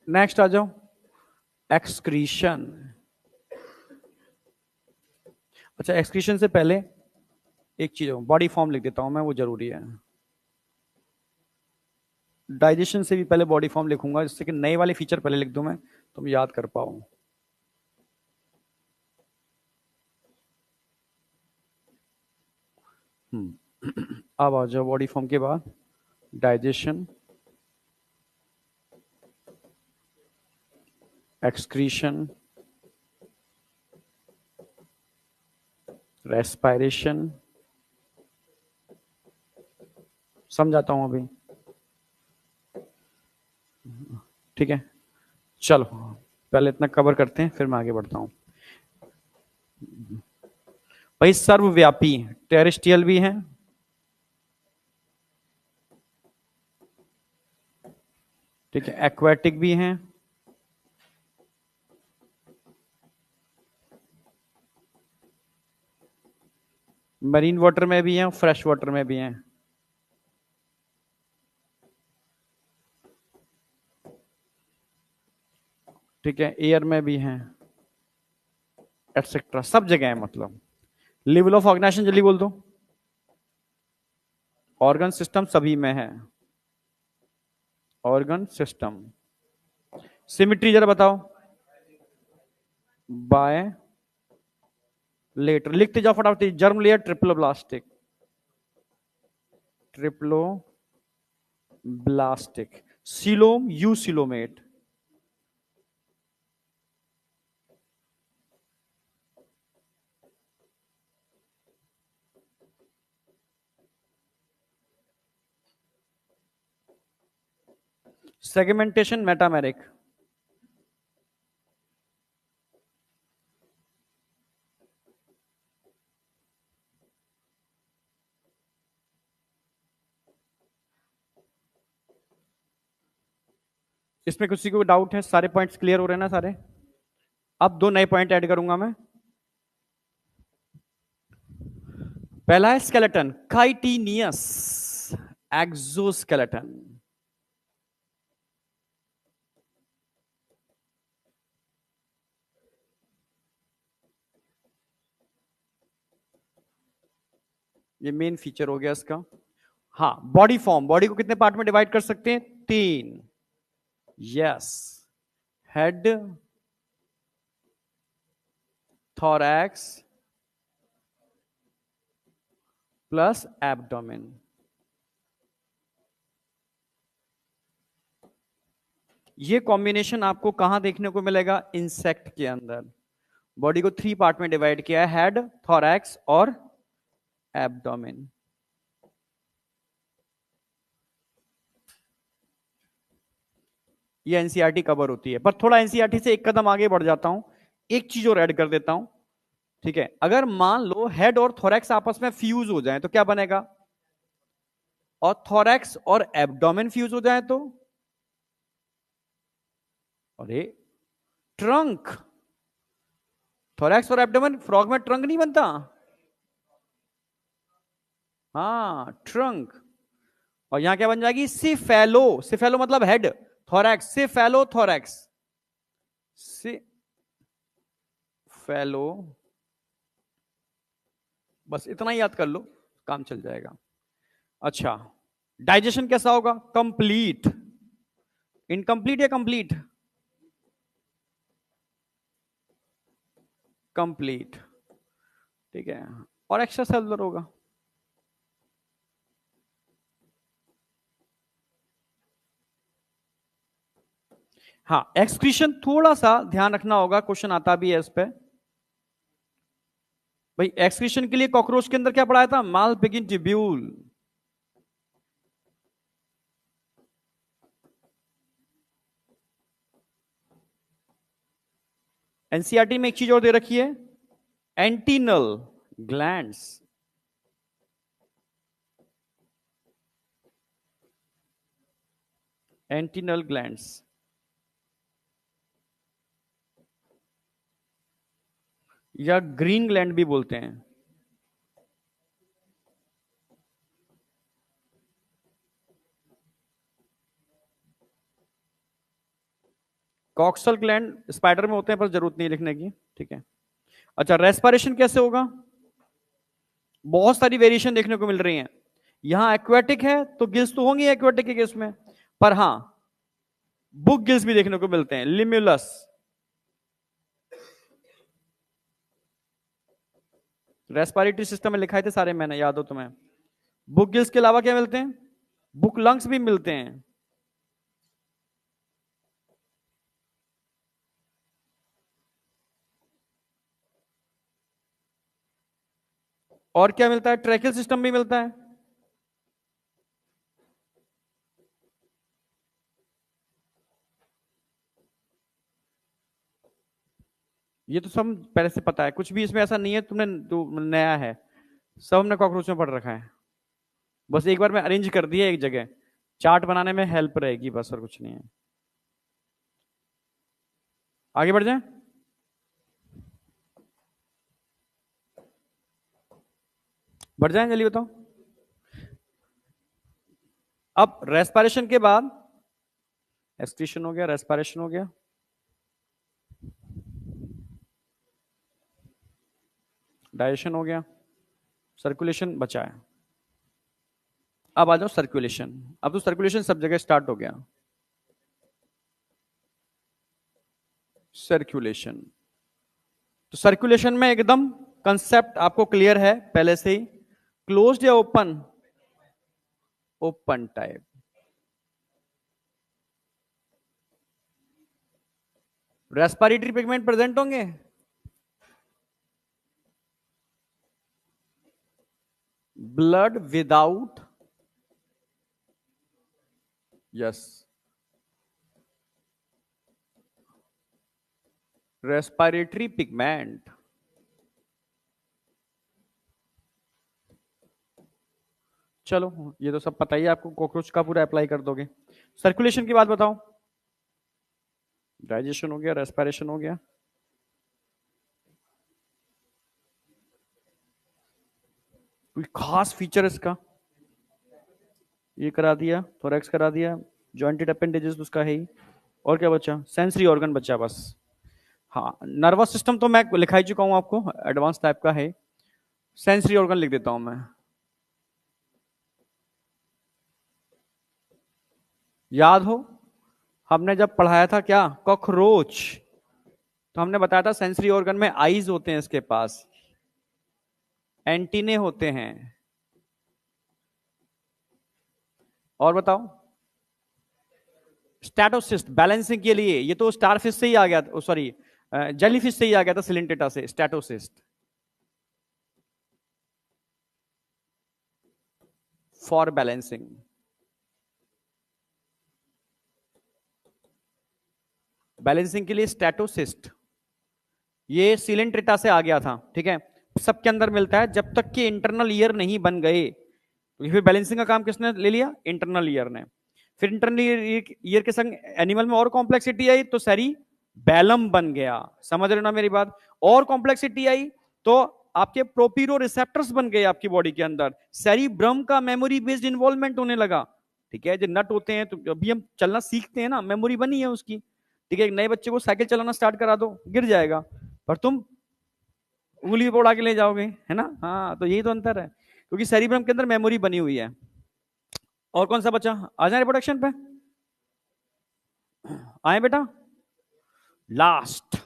नेक्स्ट आ जाओ, एक्सक्रीशन। अच्छा, एक्सक्रीशन से पहले एक चीज बॉडी फॉर्म लिख देता हूं मैं, वो जरूरी है। डाइजेशन से भी पहले बॉडी फॉर्म लिखूंगा, जिससे कि नए वाले फीचर पहले लिख दूं मैं, तुम याद कर पाओ। अब आ जाओ बॉडी फॉर्म के बाद, डाइजेशन, एक्सक्रीशन, रेस्पायरेशन। समझाता हूं अभी, ठीक है। चलो पहले इतना कवर करते हैं, फिर मैं आगे बढ़ता हूं। भाई सर्वव्यापी, टेरेस्ट्रियल भी है, ठीक है, एक्वाटिक भी हैं, मरीन वाटर में भी हैं, फ्रेश वाटर में भी हैं, ठीक है, एयर में भी हैं, एटसेट्रा, सब जगह है मतलब। लेवल ऑफ ऑर्गेनाइजेशन जल्दी बोल दो। ऑर्गन सिस्टम सभी में है, ऑर्गन सिस्टम। सिमिट्री जरा बताओ। बाय लेटर, लिखते जाओ फटाफट। Germ layer triploblastic, triploblastic. Coelom eucoelomate, segmentation metameric, इसमें किसी को डाउट है? सारे पॉइंट्स क्लियर हो रहे हैं ना सारे? अब दो नए पॉइंट ऐड करूंगा मैं। पहला है स्केलेटन, काइटिनियस एक्सोस्केलेटन। ये मेन फीचर हो गया इसका। हाँ, बॉडी फॉर्म, बॉडी को कितने पार्ट में डिवाइड कर सकते हैं? तीन। Yes, head, thorax plus abdomen. ये कॉम्बिनेशन आपको कहां देखने को मिलेगा? इंसेक्ट के अंदर। बॉडी को थ्री पार्ट में डिवाइड किया है, हेड, थोरैक्स और एब्डोमेन। ये एनसीईआरटी कवर होती है, पर थोड़ा एनसीईआरटी से एक कदम आगे बढ़ जाता हूं, एक चीज और ऐड कर देता हूं, ठीक है। अगर मान लो हेड और थोरैक्स आपस में फ्यूज हो जाए तो क्या बनेगा? और थोरैक्स और एब्डोमेन फ्यूज हो जाए तो? अरे, ट्रंक। थोरैक्स और एब्डोमेन, फ्रॉग में ट्रंक नहीं बनता? हाँ, ट्रंक। और यहां क्या बन जाएगी? सिफेलो, सिफेलो मतलब head, thorax, cephalo thorax, cephalo. बस इतना ही याद कर लो, काम चल जाएगा। अच्छा, डाइजेशन कैसा होगा? कंप्लीट, इनकंप्लीट या कंप्लीट? कंप्लीट, ठीक है। और एक्स्ट्रा सेलुलर होगा। हाँ, एक्सक्रीशन थोड़ा सा ध्यान रखना होगा, क्वेश्चन आता भी है इस पे। भाई एक्सक्रीशन के लिए कॉकरोच के अंदर क्या पढ़ाया था? मालपिगिन ट्यूब्यूल। एनसीईआरटी में एक चीज और दे रखी है, एंटीनल ग्लैंड्स। एंटीनल ग्लैंड्स या ग्रीन ग्लैंड भी बोलते हैं। कॉक्सल ग्लैंड स्पाइडर में होते हैं पर जरूरत नहीं लिखने की, ठीक है। अच्छा, रेस्पिरेशन कैसे होगा? बहुत सारी वेरिएशन देखने को मिल रही हैं। यहां एक्वेटिक है तो गिल्स तो होंगे एक्वेटिक के केस में, पर हां बुक गिल्स भी देखने को मिलते हैं, लिम्युलस। रेस्पिरेटरी सिस्टम में लिखाए थे सारे मैंने, याद हो तुम्हें? बुक गिल्स के अलावा क्या मिलते हैं? बुक लंग्स भी मिलते हैं। और क्या मिलता है? ट्रैकियल सिस्टम भी मिलता है। ये तो सब पहले से पता है, कुछ भी इसमें ऐसा नहीं है तुमने तो नया है, सब हमने कॉकरोच में पढ़ रखा है। बस एक बार मैं अरेंज कर दिया एक जगह, चार्ट बनाने में हेल्प रहेगी बस, और कुछ नहीं है। आगे बढ़ जाए। बढ़ जाए, जल्दी बताओ। अब रेस्पिरेशन के बाद एक्सक्रीशन हो गया, रेस्पिरेशन हो गया, डाइजेशन हो गया, सर्कुलेशन बचा है। अब आ जाओ सर्कुलेशन। अब तो सर्कुलेशन सब जगह स्टार्ट हो गया। सर्कुलेशन, तो सर्कुलेशन में एकदम कंसेप्ट आपको क्लियर है पहले से ही। क्लोज्ड या open? Open type. Respiratory pigment present होंगे? Blood without, yes, respiratory pigment. चलो ये तो सब पता ही है आपको, कॉकरोच का पूरा अप्लाई कर दोगे। सर्कुलेशन की बात बताओ। डाइजेशन हो गया, रेस्पिरेशन हो गया, कोई खास फीचर इसका? ये करा दिया, थोरैक्स करा दिया, जॉइंटेड अपेंडेजेस उसका है ही। और क्या बचा? सेंसरी ऑर्गन बचा बस। हाँ, नर्वस सिस्टम तो मैं लिखा ही चुका हूं आपको, एडवांस टाइप का है। सेंसरी ऑर्गन लिख देता हूं मैं। याद हो हमने जब पढ़ाया था क्या, कॉकरोच, तो हमने बताया था सेंसरी ऑर्गन में आईज होते हैं इसके पास, एंटीने होते हैं। और बताओ। स्टैटोसिस्ट बैलेंसिंग के लिए, ये तो स्टारफिश से ही आ गया था, सॉरी जेलीफिश से ही आ गया था, सिलेंटेटा से, स्टैटोसिस्ट फॉर बैलेंसिंग। बैलेंसिंग के लिए स्टैटोसिस्ट, ये सिलेंट्रेटा से आ गया था, ठीक है। सबके अंदर मिलता है जब तक कि इंटरनल ईयर नहीं बन गए। तो फिर बैलेंसिंग का काम किसने ले लिया? इंटरनल ईयर ने। फिर इंटरनल ईयर के संग एनिमल में और कॉम्प्लेक्सिटी आई तो सेरी बैलम बन गया। समझ रहे हो ना मेरी बात? और कॉम्प्लेक्सिटी आई तो आपके प्रोपीरो रिसेप्टर्स बन गए आपकी बॉडी के अंदर, सेरिब्रम का मेमोरी बेस्ड इन्वॉल्वमेंट होने लगा, ठीक है। जो नट होते हैं, तो अभी हम चलना सीखते हैं ना, मेमोरी बनी है उसकी, ठीक है। एक नए बच्चे को साइकिल चलाना स्टार्ट करा दो, गिर जाएगा, पर तुम उंगली पर उड़ा के ले जाओगे, है ना? हाँ, तो यही तो अंतर है, क्योंकि सेरिब्रम के अंदर मेमोरी बनी हुई है। और कौन सा बचा? आ जाए रिप्रोडक्शन पे, आए बेटा। लास्ट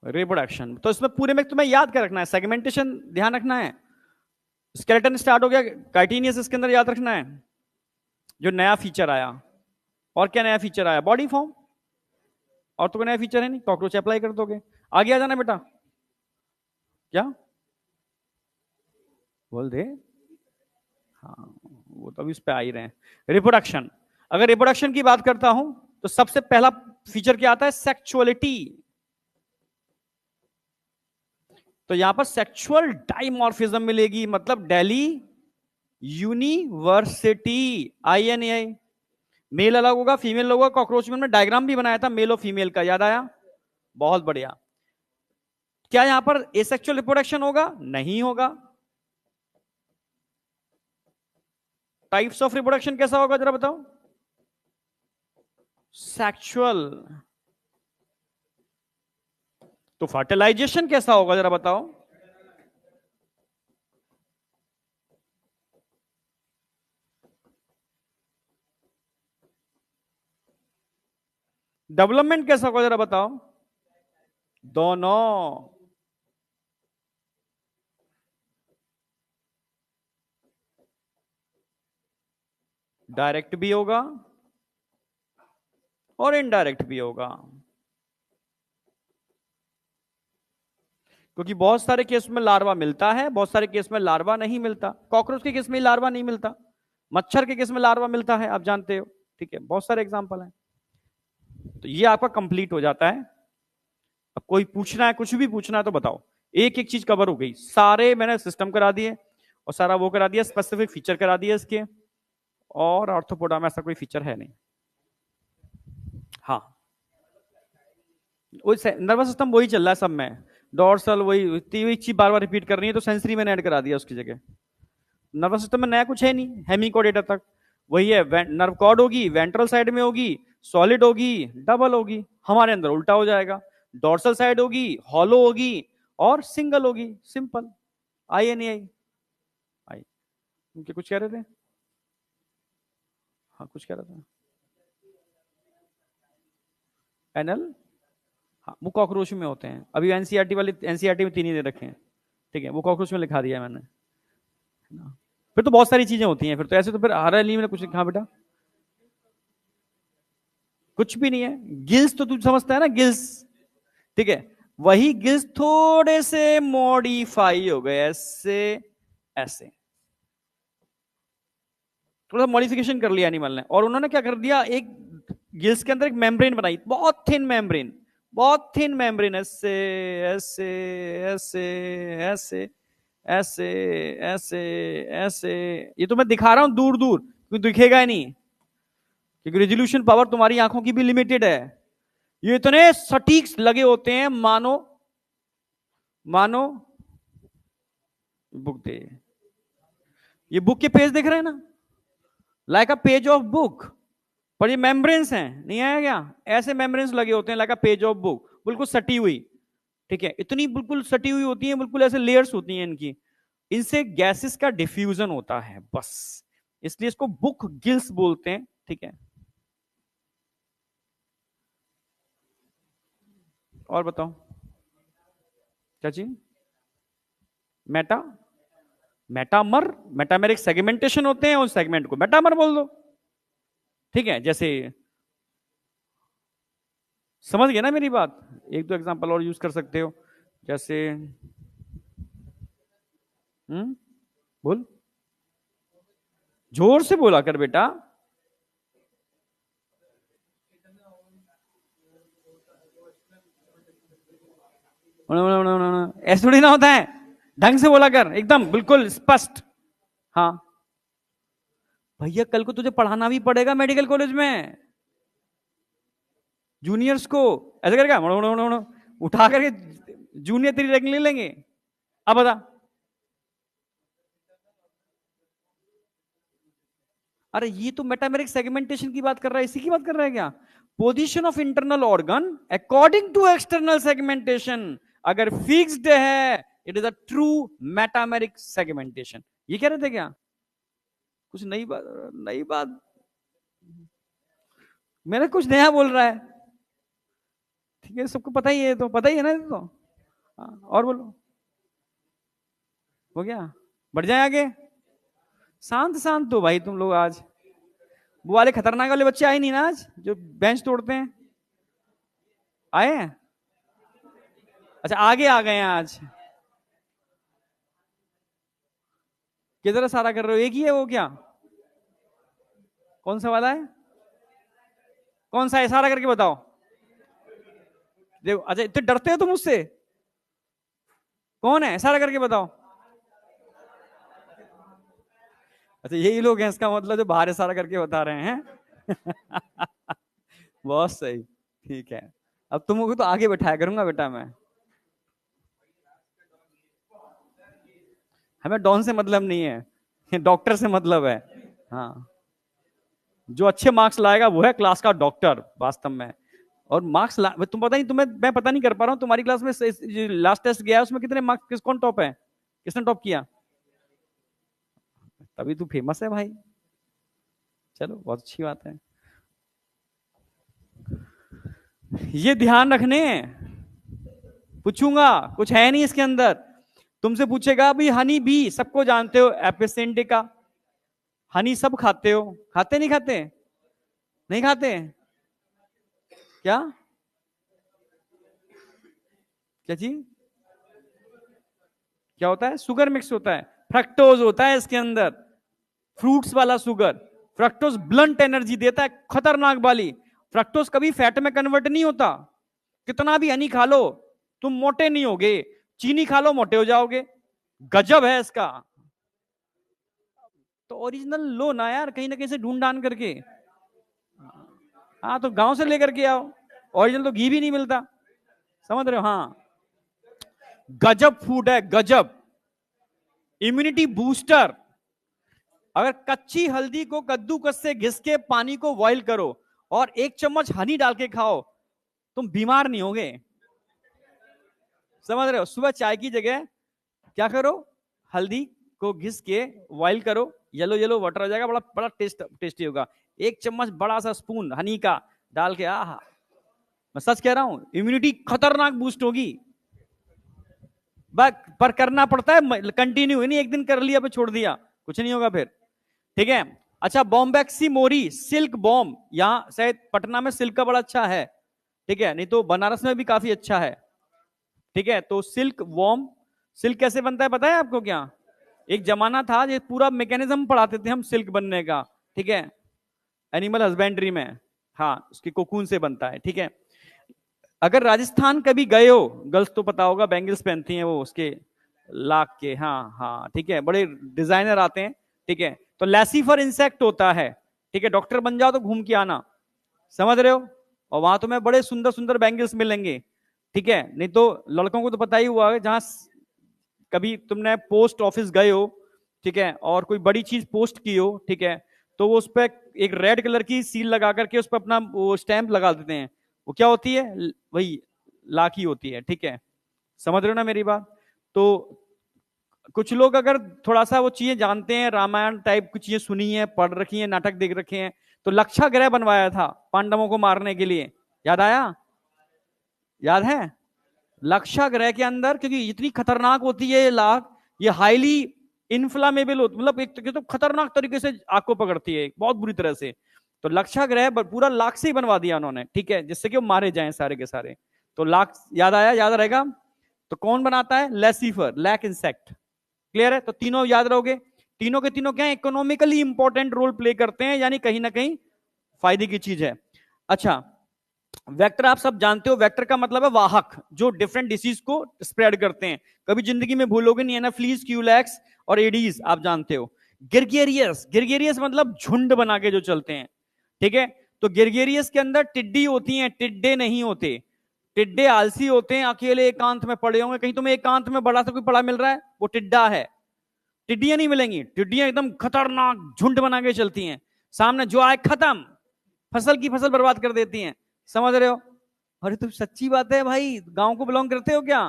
रिप्रोडक्शन, तो इसमें पूरे में तुम्हें याद क्या रखना है? सेगमेंटेशन ध्यान रखना है, स्केलेटन स्टार्ट हो गया, काइटिनियस इसके अंदर याद रखना है, जो नया फीचर आया। और क्या नया फीचर आया? Body form. और तो कोई नया फीचर है नहीं, कॉकरोच अप्लाई कर दोगे। आगे आ जाना बेटा। क्या बोल दे? हाँ, वो तो अभी उस पर आ ही रहे हैं। रिप्रोडक्शन, अगर रिप्रोडक्शन की बात करता हूं तो सबसे पहला फीचर क्या आता है? सेक्सुअलिटी। तो यहां पर सेक्सुअल डाइमॉर्फिज्म मिलेगी, मतलब डेली यूनिवर्सिटी, INI। मेल अलग होगा, फीमेल अलग होगा। कॉकरोच में डायग्राम भी बनाया था मेल और फीमेल का, याद आया? बहुत बढ़िया। क्या यहां पर एसेक्सुअल रिप्रोडक्शन होगा? नहीं होगा। टाइप्स ऑफ रिप्रोडक्शन कैसा होगा जरा बताओ? सेक्सुअल। तो फर्टिलाइजेशन कैसा होगा जरा बताओ? डेवलपमेंट कैसा होगा जरा बताओ? दोनों। डायरेक्ट भी होगा और इनडायरेक्ट भी होगा, क्योंकि बहुत सारे केस में लार्वा मिलता है, बहुत सारे केस में लार्वा नहीं मिलता। कॉकरोच के केस में लार्वा नहीं मिलता, मच्छर के केस में लार्वा मिलता है, आप जानते हो। ठीक है, बहुत सारे एग्जांपल हैं। तो ये आपका कंप्लीट हो जाता है। अब कोई पूछना है, कुछ भी पूछना है तो बताओ। एक एक चीज कवर हो गई, सारे मैंने सिस्टम करा दिए और सारा वो करा दिया, स्पेसिफिक फीचर करा दिए इसके, और ऑर्थोपोडा में ऐसा कोई फीचर है नहीं। हाँ, नर्वस सिस्टम वही चल रहा है सब में, डॉर्सल वही चीज बार बार रिपीट कर रही है, तो सेंसरी मैंने ऐड करा दिया उसकी जगह। नर्वस सिस्टम में नया कुछ है नहीं, हेमिकोडेटा तक वही है। नर्व कॉर्ड होगी, वेंट्रल साइड में होगी, सॉलिड होगी, डबल होगी। हमारे अंदर उल्टा हो जाएगा, डॉर्सल साइड होगी, हॉलो होगी और सिंगल होगी। सिंपल। आई या नहीं आई? आई। उनके कुछ कह रहे थे? हाँ, कुछ कह रहा था। एनल, हाँ, वो कॉकरोच में होते हैं। अभी एनसीईआरटी वाले, एनसीईआरटी में 3 ही दे रखे हैं। ठीक है, वो कॉकरोच में लिखा दिया है मैंने। फिर तो बहुत सारी चीजें होती हैं, फिर तो ऐसे तो फिर RLE में कुछ लिखा बेटा? कुछ भी नहीं है। गिल्स तो तू समझता है ना, गिल्स। ठीक है, वही गिल्स थोड़े से मॉडिफाई हो गए, ऐसे ऐसे थोड़ा मॉडिफिकेशन कर लिया एनिमल ने। और उन्होंने क्या कर दिया, एक गिल्स के अंदर एक मेम्ब्रेन बनाई, बहुत थिन मेम्ब्रेन, बहुत थिन मेम्ब्रेन, ऐसे ऐसे ऐसे ऐसे ऐसे ऐसे ऐसे। ये तो मैं दिखा रहा हूं दूर दूर, क्योंकि दिखेगा ही नहीं, क्योंकि रेजोल्यूशन पावर तुम्हारी आंखों की भी लिमिटेड है। ये इतने सटीक लगे होते हैं, मानो मानो बुक दे। ये बुक के पेज दिख रहे हैं ना, like a page of book, पर ये मेम्ब्रेन्स हैं, नहीं आया क्या? ऐसे मेम्ब्रेन्स लगे होते हैं like a page of book, बिल्कुल सटी हुई। ठीक है, इतनी बिल्कुल सटी हुई होती है, बिल्कुल ऐसे लेयर्स होती हैं इनकी। इनसे गैसेस का डिफ्यूजन होता है बस, इसलिए इसको बुक गिल्स बोलते हैं। ठीक है, और बताओ क्या चीज? मेटा, मेटामर, मेटामेरिक सेगमेंटेशन होते हैं, उस सेगमेंट को मेटामर बोल दो। ठीक है, जैसे समझ गए ना मेरी बात? एक दो एग्जांपल और यूज कर सकते हो, जैसे बोल, जोर से बोला कर बेटा। ऐसे थोड़ी ना होता है, ढंग से बोला कर, एकदम बिल्कुल स्पष्ट। हाँ भैया, कल को तुझे पढ़ाना भी पड़ेगा मेडिकल कॉलेज में, जूनियर्स को। ऐसे करेगा उठा करके, जूनियर तेरी रैंक ले लेंगे। अब बता, अरे ये तो मेटामेरिक सेगमेंटेशन की बात कर रहा है, इसी की बात कर रहा है क्या? Position of internal organ according to external segmentation अगर फिक्स्ड है, it is a true metameric segmentation. ये कह रहे थे क्या? कुछ नई बात, नई बात मैंने कुछ नया बोल रहा है? ठीक है, सबको पता ही है, तो पता ही है ना तो। हाँ, और बोलो। हो गया? बढ़ जाए आगे। शांत शांत तो भाई तुम लोग आज, वो वाले खतरनाक वाले बच्चे आए नहीं ना आज, जो बेंच तोड़ते हैं? आए हैं? अच्छा, आगे आ गए हैं आज। किधर सारा कर रहे हो? एक ही है वो क्या? कौन सा वाला है? कौन सा है? सारा करके बताओ। देखो, अच्छा इतने डरते हो तुम मुझसे? कौन है? सारा करके बताओ। अच्छा, यही लोग हैं इसका मतलब, जो बाहर सारा करके बता रहे हैं। बहुत सही, ठीक है। अब तुम लोग तो आगे बैठाया करूंगा बेटा मैं। हमें डॉन से मतलब नहीं है, डॉक्टर से मतलब है। हाँ, जो अच्छे मार्क्स लाएगा वो है क्लास का डॉक्टर वास्तव में। और मार्क्स तुम पता नहीं, तुम्हें मैं पता नहीं कर पा रहा हूँ तुम्हारी क्लास में लास्ट टेस्ट गया है उसमें कितने मार्क्स, कौन टॉप है, किसने टॉप किया? तभी तू फेमस है भाई। चलो बहुत अच्छी बात है। ये ध्यान रखने पूछूंगा, कुछ है नहीं इसके अंदर। तुमसे पूछेगा भाई हनी बी सबको जानते हो, एपिसेंडिका, हनी सब खाते हो, खाते नहीं खाते? नहीं खाते? क्या क्या चीज? क्या होता है? शुगर मिक्स होता है, फ्रक्टोज होता है इसके अंदर, फ्रूट्स वाला शुगर। फ्रक्टोज ब्लंट एनर्जी देता है, खतरनाक वाली। फ्रक्टोज कभी फैट में कन्वर्ट नहीं होता। कितना भी हनी खा लो तुम मोटे नहीं होगे, चीनी खा लो मोटे हो जाओगे। गजब है इसका। तो ओरिजिनल लो ना यार, कहीं ना कहीं से ढूंढ ढांड करके। हाँ तो गांव से लेकर के आओ, ओरिजिनल तो घी भी नहीं मिलता, समझ रहे हो? हाँ, गजब फूड है, गजब। Immunity booster. अगर कच्ची हल्दी को कद्दूकस से घिस के पानी को बॉईल करो और 1 चम्मच हनी डाल के खाओ, तुम बीमार नहीं होगे, समझ रहे हो? सुबह चाय की जगह क्या करो, हल्दी को घिस के बॉईल करो, येलो येलो वाटर आ जाएगा, बड़ा बड़ा टेस्टी होगा। 1 चम्मच बड़ा सा स्पून हनी का डाल के, आहा, मैं सच कह रहा हूं, इम्यूनिटी खतरनाक बूस्ट होगी। पर करना पड़ता है कंटिन्यू, नहीं एक दिन कर लिया फिर छोड़ दिया, कुछ नहीं होगा फिर। ठीक है। अच्छा, बॉम्बेक्सी मोरी सिल्क बॉम्ब, यहाँ शायद पटना में सिल्क का बड़ा अच्छा है, ठीक है, नहीं तो बनारस में भी काफी अच्छा है। ठीक है, तो सिल्क वॉर्म, सिल्क कैसे बनता है पता है आपको क्या? एक जमाना था ये पूरा मैकेनिज्म पढ़ाते थे हम सिल्क बनने का, ठीक है, एनिमल हस्बेंड्री में। हाँ, उसके कोकून से बनता है, ठीक है। अगर राजस्थान कभी गए हो, गर्ल्स तो पता होगा बैंगल्स पहनती हैं वो उसके लाख के, हाँ हाँ, ठीक है, बड़े डिजाइनर आते हैं, ठीक है। तो लैसीफर इंसेक्ट होता है, ठीक है, डॉक्टर बन जाओ तो घूम के आना, समझ रहे हो? और वहां तुम्हें बड़े सुंदर सुंदर बैंगल्स मिलेंगे, ठीक है। नहीं तो लड़कों को तो पता ही हुआ है, जहां कभी तुमने पोस्ट ऑफिस गए हो, ठीक है, और कोई बड़ी चीज पोस्ट की हो, ठीक है, तो वो उस पर एक रेड कलर की सील लगा करके उस पर अपना वो स्टैंप लगा देते हैं, वो क्या होती है? वही लाखी होती है, ठीक है, समझ रहे हो ना मेरी बात? तो कुछ लोग अगर थोड़ा सा वो चीजें जानते हैं, रामायण टाइप कुछ चीजें सुनी है, पढ़ रखी है, नाटक देख रखे हैं, तो लक्षा ग्रह बनवाया था पांडवों को मारने के लिए, याद आया? याद है? लक्षा ग्रह के अंदर, क्योंकि इतनी खतरनाक होती है ये लाख, ये हाईली इन्फ्लामेबल होती, मतलब एक तो खतरनाक तरीके से आग को पकड़ती है बहुत बुरी तरह से। तो लक्षा ग्रह पूरा लाख से ही बनवा दिया उन्होंने, ठीक है, जिससे कि वो मारे जाएं सारे के सारे। तो लाख याद आया, याद रहेगा। तो कौन बनाता है? लेसीफर, लैक इंसेक्ट। क्लियर है? तो तीनों याद रहोगे, तीनों के तीनों क्या है, इकोनॉमिकली इंपॉर्टेंट रोल प्ले करते हैं, यानी कहीं ना कहीं फायदे की चीज है। अच्छा, वेक्टर आप सब जानते हो, वेक्टर का मतलब है वाहक, जो डिफरेंट डिसीज को स्प्रेड करते हैं। कभी जिंदगी में भूलोगे नहीं, एनाफ्लीज, क्यूलैक्स और एडीज आप जानते हो। गिरगेरियस, गिरगेरियस मतलब झुंड बना के जो चलते हैं, ठीक है। तो गिरगेरियस के अंदर टिड्डी होती हैं, टिड्डे नहीं होते। टिड्डे आलसी होते हैं, अकेले एकांत में पड़े होंगे, कहीं तुम्हें एकांत में बड़ा सा कोई पड़ा मिल रहा है, वो टिड्डा है। टिड्डियां नहीं मिलेंगी, टिड्डियां एकदम खतरनाक झुंड बना के चलती हैं, सामने जो आए खत्म, फसल की फसल बर्बाद कर देती हैं, समझ रहे हो? अरे तुम, सच्ची बात है भाई, गांव को बिलोंग करते हो क्या?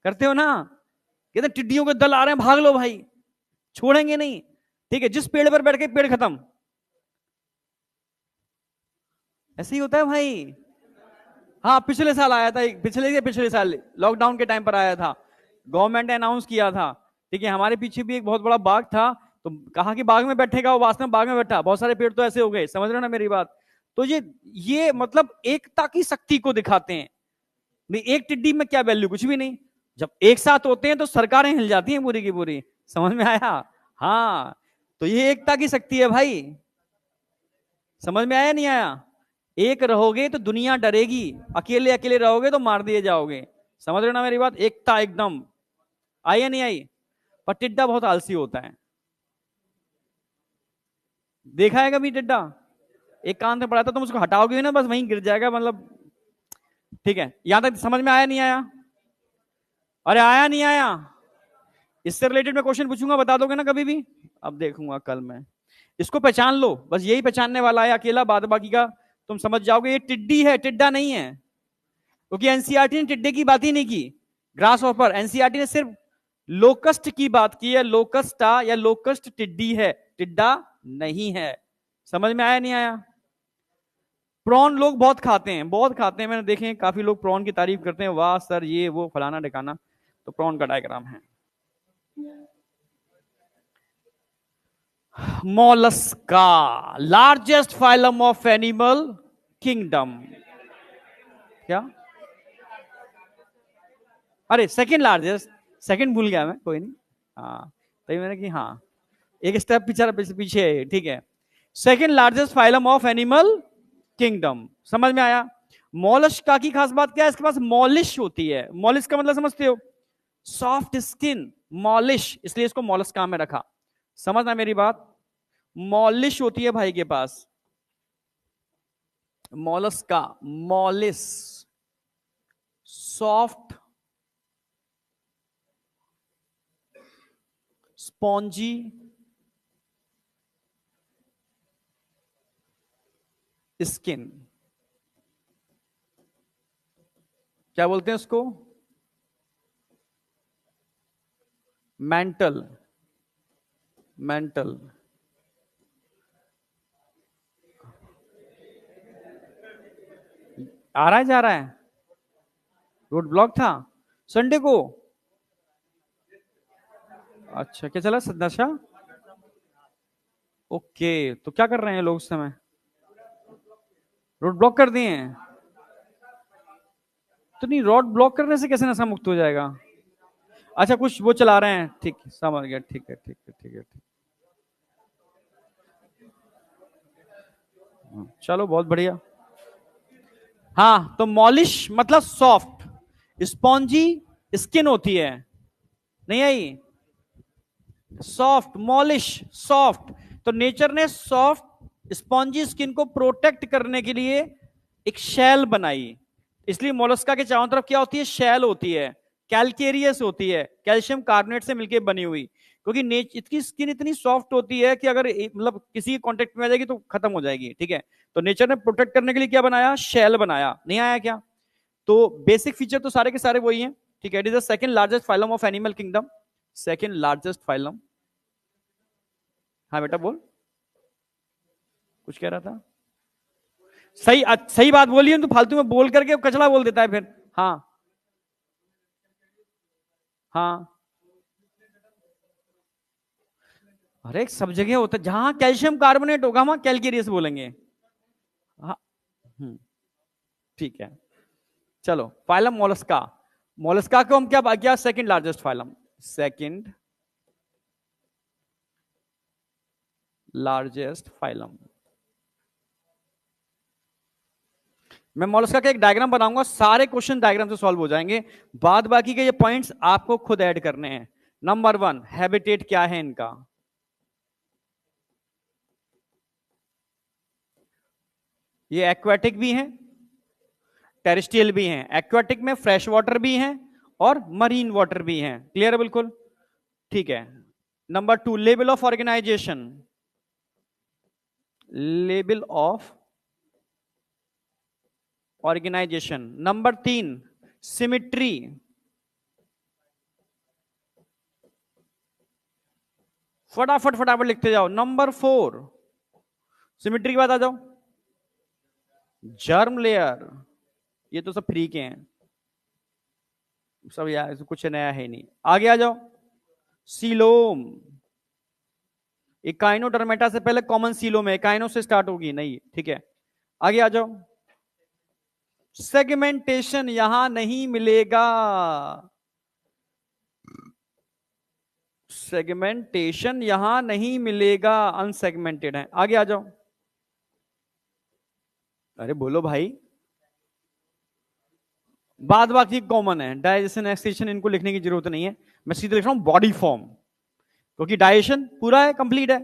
करते हो ना? कहते टिड्डियों के दल आ रहे हैं, भाग लो भाई, छोड़ेंगे नहीं, ठीक है, जिस पेड़ पर बैठ के पेड़ खत्म। ऐसे ही होता है भाई। हाँ, पिछले साल आया था, पिछले साल लॉकडाउन के टाइम पर आया था, गवर्नमेंट ने अनाउंस किया था, ठीक है। हमारे पीछे भी एक बहुत बड़ा बाग था, तो कहा कि बाग में बैठेगा, वो वास्तव में बाग में बैठा, बहुत सारे पेड़ तो ऐसे हो गए, समझ रहे हो ना मेरी बात? तो ये मतलब एकता की शक्ति को दिखाते हैं। नहीं, एक टिड्डी में क्या वैल्यू, कुछ भी नहीं। जब एक साथ होते हैं तो सरकारें हिल जाती हैं पूरी की पूरी, समझ में आया? हाँ, तो ये एकता की शक्ति है भाई, समझ में आया नहीं आया? एक रहोगे तो दुनिया डरेगी, अकेले अकेले रहोगे तो मार दिए जाओगे, समझ रहे हो ना मेरी बात? एकता एकदम आई या नहीं आई? पर टिड्डा बहुत आलसी होता है, देखा है कभी टिड्डा? एक कान से पड़ा था, तुम उसको हटाओगे ना बस वहीं गिर जाएगा, मतलब, ठीक है। यहां तक समझ में आया नहीं आया? अरे आया नहीं आया? इससे रिलेटेड मैं क्वेश्चन पूछूंगा, बता दोगे ना कभी भी? अब देखूंगा कल मैं। इसको पहचान लो, बस यही पहचानने वाला है अकेला, बाद बाकी का तुम समझ जाओगे। ये टिड्डी है, टिड्डा नहीं है, क्योंकि एनसीईआरटी ने टिड्डे की बात ही नहीं की, ग्रास हॉपर। एनसीईआरटी ने सिर्फ लोकस्ट की बात की है, लोकस्टा या लोकस्ट टिड्डी है, टिड्डा नहीं है। समझ में आया नहीं आया? प्रॉन लोग बहुत खाते हैं, बहुत खाते हैं, मैंने देखे हैं काफी लोग प्रॉन की तारीफ करते हैं, वाह सर ये वो फलाना ढिकाना। तो प्रॉन का डायग्राम है। Mollusca, largest phylum of animal kingdom. क्या? अरे सेकंड लार्जेस्ट, सेकंड भूल गया मैं, कोई नहीं। हाँ तो मैंने कि हाँ एक स्टेप पीछे पीछे है, ठीक है। Second largest phylum of animal kingdom, समझ में आया? मोलस्का की खास बात क्या है, इसके पास मॉलिश होती है। मॉलिश का मतलब समझते हो? सॉफ्ट स्किन, मॉलिश, इसलिए इसको मोलस्का में रखा। समझना मेरी बात? मॉलिश होती है भाई के पास, Mollusca, mollis, soft spongy skin. क्या बोलते हैं उसको? Mental, mental. आ रहा है जा रहा है? रोड ब्लॉक था संडे को? अच्छा, क्या चला नशा? ओके, तो क्या कर रहे हैं लोग उस समय? रोड ब्लॉक कर दिए हैं? तो नहीं, रोड ब्लॉक करने से कैसे नशा मुक्त हो जाएगा? अच्छा, कुछ वो चला रहे हैं, ठीक समझ गया, ठीक है ठीक है ठीक है ठीक। चलो बहुत बढ़िया। हाँ तो मॉलिश मतलब सॉफ्ट, स्पॉन्जी स्किन होती है, नहीं आई? Soft, mollis, soft. तो नेचर ने सॉफ्ट स्पॉन्जी स्किन को प्रोटेक्ट करने के लिए एक शेल बनाई। इसलिए मोलस्का के चारों तरफ क्या होती है? शेल होती है, कैल्केरियस होती है, कैल्शियम कार्बोनेट से मिलकर बनी हुई। क्योंकि इसकी स्किन इतनी सॉफ्ट होती है कि अगर मतलब किसी के कांटेक्ट में आ जाएगी तो खत्म हो जाएगी, ठीक है। तो नेचर ने प्रोटेक्ट करने के लिए क्या बनाया? शेल बनाया, नहीं आया क्या? तो बेसिक फीचर तो सारे के सारे वही हैं, ठीक है। It is the second largest phylum of animal kingdom, second largest phylum. हाँ बेटा बोल, कुछ कह रहा था? सही सही बात बोली है, तो फालतू में बोल करके कचड़ा बोल देता है फिर। हाँ हाँ, अरे सब जगह होता है, जहां कैल्शियम कार्बोनेट होगा वहां कैलकेरियस बोलेंगे। हाँ, ठीक है। चलो फाइलम मोलस्का, मोलस्का को हम क्या क्या second largest phylum, second largest phylum. मैं मोलस्का का एक डायग्राम बनाऊंगा, सारे क्वेश्चन डायग्राम से सॉल्व हो जाएंगे, बाद बाकी के ये पॉइंट्स आपको खुद ऐड करने हैं। नंबर 1, हैबिटेट क्या है इनका? ये एक्वाटिक भी हैं, टेरेस्ट्रियल भी हैं। एक्वाटिक में फ्रेश वाटर भी हैं और मरीन वाटर भी हैं, क्लियर है बिल्कुल? ठीक है। Number 2, level of organisation, level of organisation. Number 3, symmetry, फटाफट फटाफट लिखते जाओ। नंबर 4, सिमिट्री के बाद आ जाओ, जर्म लेयर। ये तो सब फ्री के हैं सब यार, कुछ नया है नहीं। आगे आ जाओ, सीलोम। इकाइनोडर्मेटा से पहले कॉमन सीलोम है, इकाइनो से स्टार्ट होगी नहीं, ठीक है। आगे आ जाओ, सेगमेंटेशन यहां नहीं मिलेगा, सेगमेंटेशन यहां नहीं मिलेगा, अनसेगमेंटेड है। आगे आ जाओ, अरे बोलो भाई। बाद बाकी कॉमन है, डाइजेशन एक्सक्रीशन इनको लिखने की जरूरत नहीं है, मैं सीधे लिख रहा हूं बॉडी फॉर्म, क्योंकि डाइजेशन पूरा है, कंप्लीट है।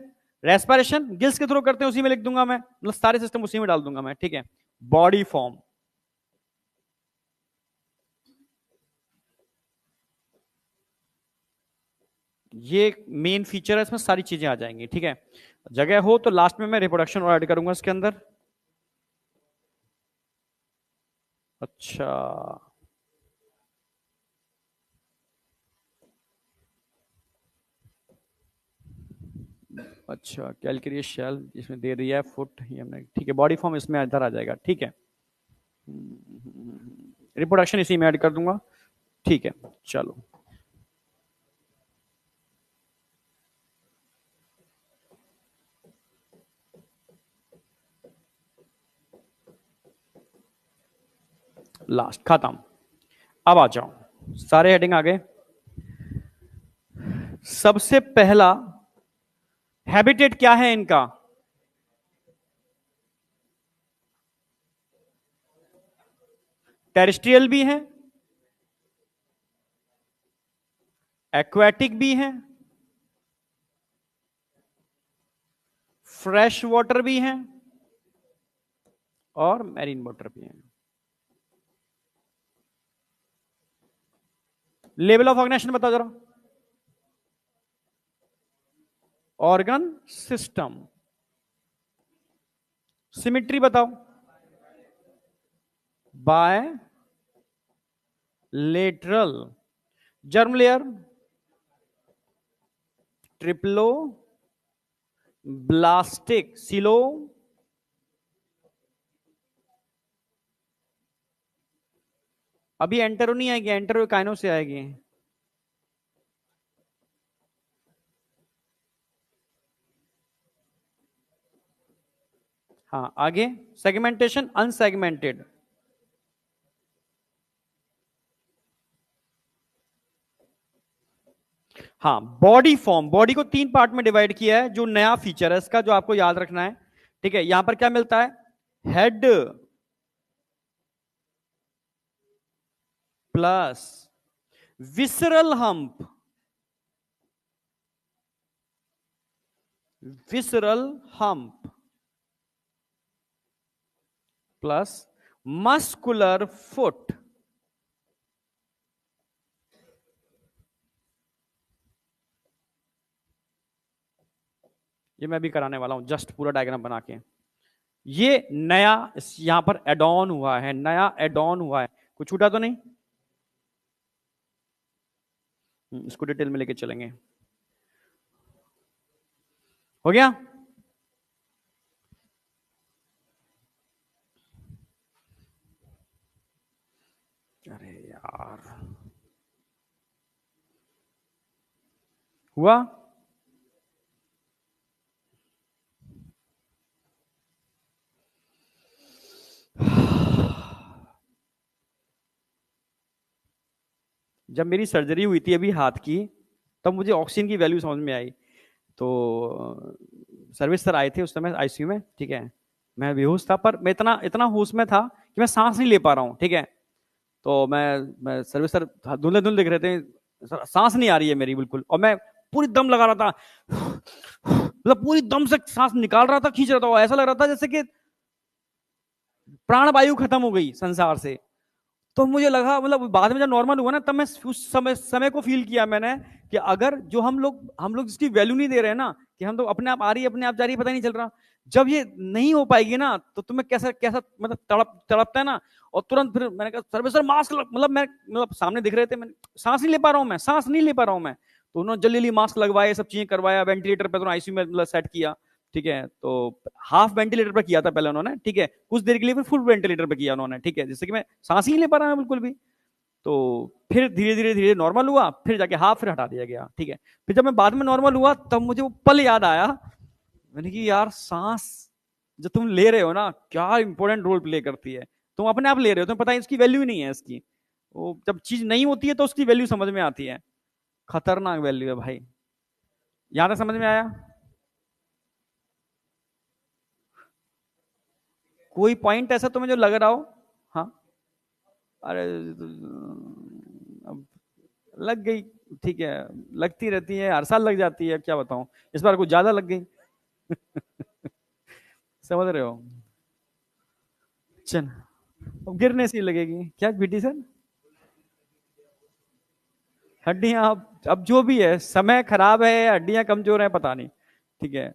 रेस्पिरेशन गिल्स के थ्रू करते हैं, उसी में लिख दूंगा मैं, मतलब सारे सिस्टम उसी में डाल दूंगा मैं, ठीक है। बॉडी फॉर्म, ये मेन फीचर है, इसमें सारी चीजें आ जाएंगी, ठीक है। जगह हो तो लास्ट में मैं रिप्रोडक्शन और ऐड करूंगा इसके अंदर। अच्छा, अच्छा कैलकेरियस शेल इसमें दे दिया है फुट, ये हमने ठीक है, बॉडी फॉर्म इसमें इधर आ जाएगा, ठीक है। रिप्रोडक्शन इसी में ऐड कर दूंगा, ठीक है। चलो, लास्ट खत्म। अब आ जाओ, सारे हेडिंग आ गए। सबसे पहला हैबिटेट क्या है इनका? टेरेस्ट्रियल भी है, एक्वेटिक भी है, फ्रेश वाटर भी है, और मैरीन वाटर भी है। लेवल ऑफ ऑर्गेनाइजेशन बताओ जरा। Organ system. सिमिट्री बताओ। Bilateral. Germ layer. Triploblastic. सिलो। अभी एंटेरो नहीं आएगी, एंटेरो काइनो से आएगी। हाँ आगे, सेगमेंटेशन अनसेगमेंटेड। हाँ, बॉडी फॉर्म, बॉडी को तीन पार्ट में डिवाइड किया है, जो नया फीचर है इसका, जो आपको याद रखना है। ठीक है, यहां पर क्या मिलता है? Head plus visceral hump, visceral hump plus muscular foot. ये मैं भी कराने वाला हूं, जस्ट पूरा डायग्राम बना के। ये नया यहां पर एड ऑन हुआ है, नया एड ऑन हुआ है, कुछ छूटा तो नहीं? इसको डिटेल में लेके चलेंगे। हो गया? अरे यार, हुआ? जब मेरी सर्जरी हुई थी अभी हाथ की, तब मुझे ऑक्सीजन की वैल्यू समझ में आई। तो सर्विस सर आए थे उस समय आईसीयू में, ठीक है। मैं बेहोश था, पर मैं इतना इतना होश में था कि मैं सांस नहीं ले पा रहा हूँ, ठीक है। तो मैं सर्विस सर धुंधले धुंधले दिख रहे थे, सांस नहीं आ रही है मेरी बिल्कुल, और मैं पूरी दम लगा रहा था, मतलब पूरी दम से सांस निकाल रहा था, खींच रहा था, और ऐसा लग रहा था जैसे कि प्राण वायु खत्म हो गई संसार से। तो मुझे लगा, मतलब बाद में जब नॉर्मल हुआ ना, तब मैं उस समय को फील किया मैंने, कि अगर जो हम लोग इसकी वैल्यू नहीं दे रहे हैं ना, कि हम तो अपने आप आ रही है, अपने आप जा रही है, पता ही नहीं चल रहा, जब ये नहीं हो पाएगी ना, तो तुम्हें कैसा कैसा मतलब तड़पता है ना। और तुरंत फिर मैंने कहा सर्वे सर मास्क, मतलब सामने दिख रहे थे, मैंने सांस नहीं ले पा रहा हूं मैं, सांस नहीं ले पा रहा हूं मैं। तो उन्होंने जल्दी जल्दी मास्क लगवाए, सब चीजें करवाया, वेंटिलेटर पे तो आईसीयू में मतलब सेट किया, ठीक है। तो हाफ वेंटिलेटर पे किया था पहले उन्होंने, ठीक है, कुछ देर के लिए, फिर फुल वेंटिलेटर पे किया उन्होंने, ठीक है, जिससे कि मैं सांस ही नहीं ले पा रहा हूं बिल्कुल भी। तो फिर धीरे धीरे धीरे नॉर्मल हुआ, फिर जाके हाफ फिर हटा दिया गया, ठीक है। फिर जब मैं बाद में नॉर्मल हुआ, तब मुझे वो पल याद आया, मैंने कि यार सांस जो तुम ले रहे हो ना, क्या इंपॉर्टेंट रोल प्ले करती है। तुम अपने आप ले रहे हो, तुम्हें पता है इसकी वैल्यू ही नहीं है इसकी। वो जब चीज नहीं होती है तो उसकी वैल्यू समझ में आती है। खतरनाक वैल्यू है भाई। यहां तक समझ में आया? कोई पॉइंट ऐसा तुम्हें जो लग रहा हो? हाँ। अरे अब लग गई, ठीक है, लगती रहती है, हर साल लग जाती है, क्या बताऊं, इस बार कुछ ज्यादा लग गई। समझ रहे हो? चल, अब गिरने से ही लगेगी क्या पीटी सर? हड्डियां अब जो भी है, समय खराब है, हड्डियां कमजोर है, पता नहीं, ठीक है।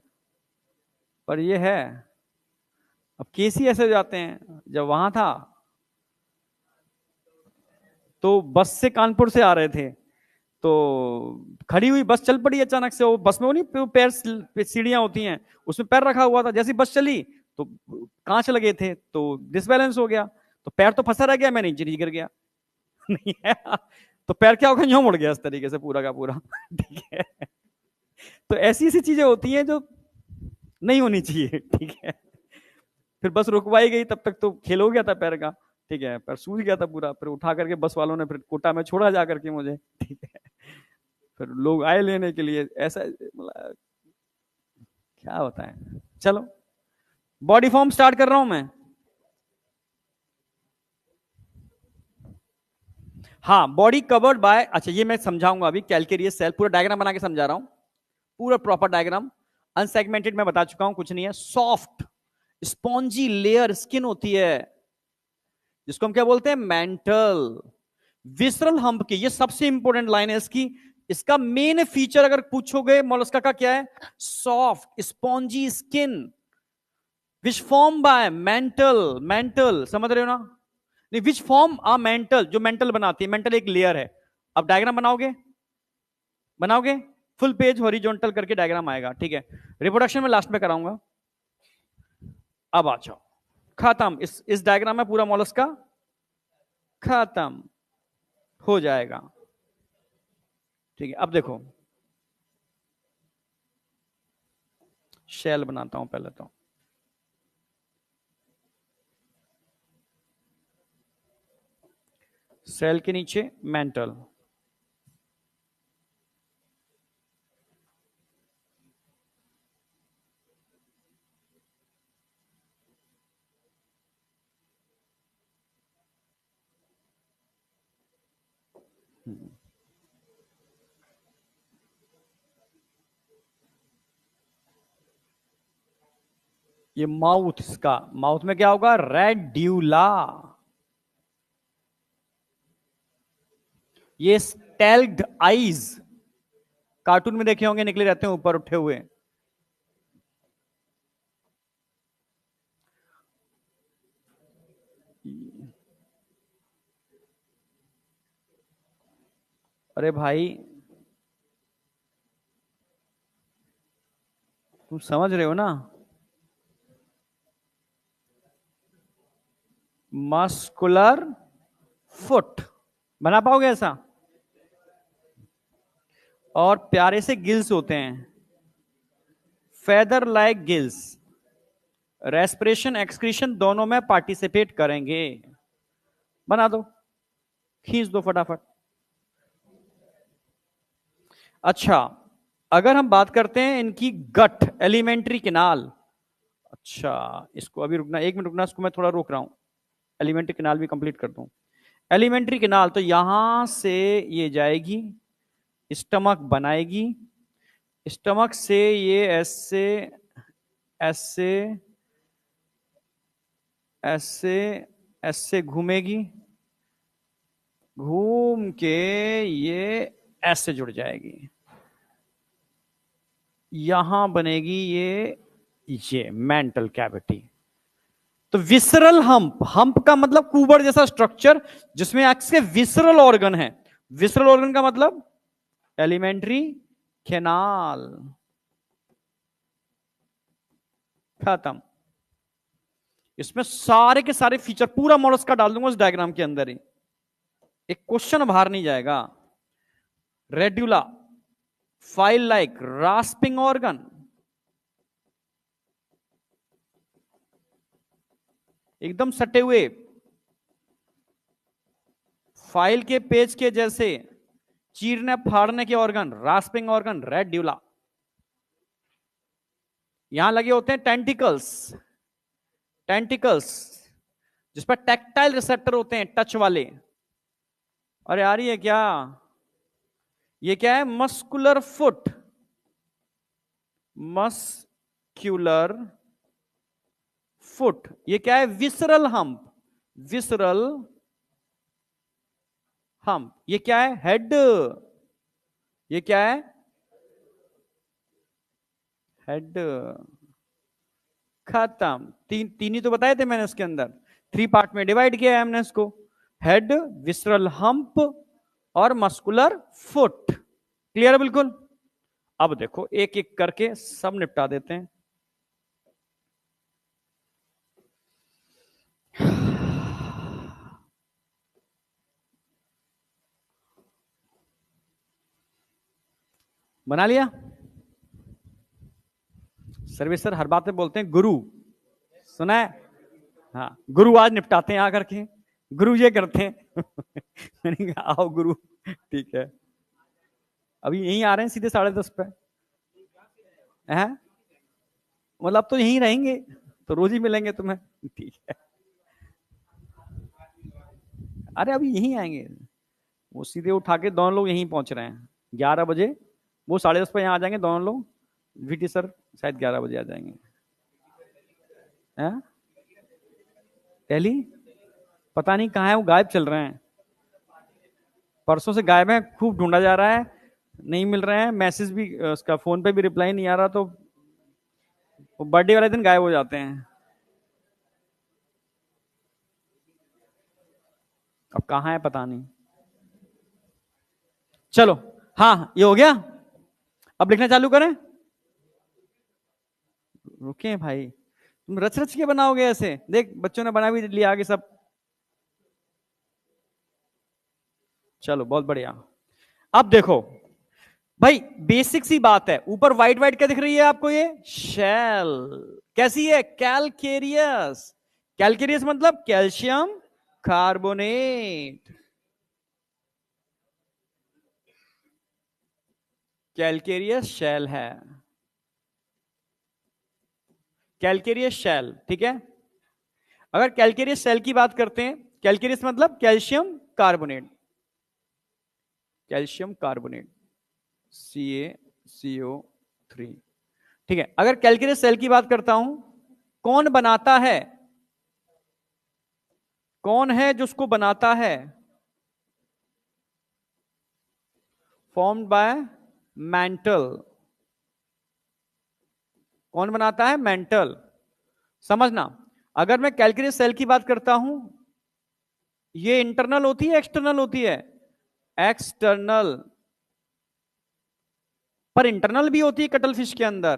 पर ये है, अब केस ही ऐसे हो जाते हैं। जब वहां था तो बस से कानपुर से आ रहे थे, तो खड़ी हुई बस चल पड़ी अचानक से। वो बस में वो नहीं पैर सीढ़ियां होती हैं, उसमें पैर रखा हुआ था। जैसी बस चली तो कांच लगे थे, तो डिसबैलेंस हो गया, तो पैर तो फंसा रह गया, मैं नीचे गिर गया। नहीं है, तो पैर क्या होगा, यूं मुड़ गया इस तरीके से पूरा का पूरा। ठीक है, तो ऐसी ऐसी चीजें होती हैं जो नहीं होनी चाहिए। ठीक है, फिर बस रुकवाई गई, तब तक तो खेल हो गया था पैर का। ठीक है, पैर सूज गया था पूरा, फिर उठा करके बस वालों ने फिर कोटा में छोड़ा जा करके मुझे। ठीक है, फिर लोग आए लेने के लिए। ऐसा मतलब क्या होता है। चलो, बॉडी फॉर्म स्टार्ट कर रहा हूं मैं। हाँ, बॉडी कवर्ड बाय, अच्छा ये मैं समझाऊंगा अभी, कैलकेरियस सेल, पूरा डायग्राम बना के समझा रहा हूं, पूरा प्रॉपर डायग्राम। अनसेगमेंटेड मैं बता चुका हूं, कुछ नहीं है। सॉफ्ट स्पॉन्जी लेयर स्किन होती है, जिसको हम क्या बोलते हैं, मेंटल। विसरल हम्प की, ये सबसे इंपॉर्टेंट लाइन है इसकी। इसका मेन फीचर अगर पूछोगे मोलस्का का क्या है, soft spongy skin which form by mental. Mental समझ रहे हो ना, नहीं, विच फॉर्म आ मेंटल, जो मेंटल बनाती है। मेंटल एक लेयर है। अब डायग्राम बनाओगे, बनाओगे फुल पेज हॉरिजॉन्टल करके डायग्राम आएगा। ठीक है, रिप्रोडक्शन में लास्ट में कराऊंगा। अब आ जाओ, खत्म। इस डायग्राम में पूरा मोलस्का खत्म हो जाएगा। ठीक है, अब देखो, शेल बनाता हूं पहले तो। सेल के नीचे मेंटल। ये माउथ, इसका माउथ में क्या होगा, रेड्यूला। ये स्टेल्ड आईज, कार्टून में देखे होंगे, निकले रहते हैं ऊपर उठे हुए। अरे भाई, तुम समझ रहे हो ना, मस्कुलर फुट बना पाओगे ऐसा। और प्यारे से गिल्स होते हैं, feather like gills. Respiration excretion दोनों में पार्टिसिपेट करेंगे। बना दो, खींच दो फटाफट। अच्छा, अगर हम बात करते हैं इनकी गट, एलिमेंट्री किनाल। अच्छा, इसको अभी रुकना, 1 मिनट रुकना, इसको मैं थोड़ा रोक रहा हूं, एलिमेंट्री किनाल भी कंप्लीट कर दूं। एलिमेंट्री किनाल तो यहां से ये जाएगी, स्टमक बनाएगी, स्टमक से ये ऐसे ऐसे ऐसे ऐसे घूमेगी, घूम के ये ऐसे जुड़ जाएगी, यहां बनेगी ये मेंटल कैविटी। तो विसरल हम्प, हम्प का मतलब कुबर जैसा स्ट्रक्चर, जिसमें एक्स विसरल ऑर्गन है। विसरल ऑर्गन का मतलब एलिमेंट्री कैनाल। खत्म। इसमें सारे के सारे फीचर पूरा मोलस्का डाल दूंगा उस डायग्राम के अंदर ही, एक क्वेश्चन बाहर नहीं जाएगा। Radula, file like rasping organ, एकदम सटे हुए फाइल के पेज के जैसे, चीरने फाड़ने के ऑर्गन, रास्पिंग ऑर्गन, रेड्यूला। यहां लगे होते हैं टेंटिकल्स, टेंटिकल्स जिस पर टेक्टाइल रिसेप्टर होते हैं, टच वाले। अरे आ रही है क्या, ये क्या है, मस्कुलर फुट, मस्क्यूलर फुट। ये क्या है, विसरल हम्प, विसरल हम्प। ये क्या है, हेड, ये क्या है, हेड। खत्म। तीन ही तो बताए थे मैंने उसके अंदर, 3 पार्ट में डिवाइड किया है हमने इसको, हेड, विसरल हम्प और मस्कुलर फुट। क्लियर है बिल्कुल। अब देखो एक एक करके सब निपटा देते हैं। बना लिया। सर्वेसर हर बात में बोलते हैं गुरु, सुना है? हाँ, गुरु आज निपटाते हैं आकर के, गुरु ये करते हैं। मैंने कहा आओ गुरु, ठीक है। अभी यहीं आ रहे हैं सीधे 10:30 पे। है मतलब तो यहीं रहेंगे, तो रोज ही मिलेंगे तुम्हें, ठीक है। अरे अभी यहीं आएंगे, वो सीधे उठा के दोनों लोग यहीं पहुंच रहे हैं 11 बजे। वो 10:30 पे यहाँ आ जाएंगे दोनों लोग। वीटी सर शायद 11 बजे आ जाएंगे। हैं? दिल्ली पता नहीं कहाँ है, वो गायब चल रहे हैं, परसों से गायब है, खूब ढूंढा जा रहा है, नहीं मिल रहे हैं। मैसेज भी उसका फोन पे भी रिप्लाई नहीं आ रहा, तो वो बर्थडे वाले दिन गायब हो जाते हैं। अब कहाँ है पता नहीं। चलो, हाँ ये हो गया। अब लिखना चालू करें। रुके भाई, तुम रच रच के बनाओगे ऐसे, देख बच्चों ने बना भी लिया आगे सब। चलो बहुत बढ़िया। अब देखो भाई, बेसिक सी बात है, ऊपर व्हाइट व्हाइट क्या दिख रही है आपको? ये शेल कैसी है? कैलकेरियस। कैलकेरियस मतलब कैल्शियम कार्बोनेट। कैलकेरियस शेल है, कैलकेरियस शेल, ठीक है। अगर कैलकेरियस शेल की बात करते हैं, कैलकेरियस मतलब calcium carbonate, calcium carbonate, CaCO3, ठीक है। अगर कैलकेरियस शेल की बात करता हूं, कौन बनाता है? कौन है जो उसको बनाता है? Formed by mental. कौन बनाता है? मेंटल। समझना, अगर मैं कैलकेरियस सेल की बात करता हूं, ये इंटरनल होती है एक्सटर्नल होती है? एक्सटर्नल। पर इंटरनल भी होती है कटल फिश के अंदर,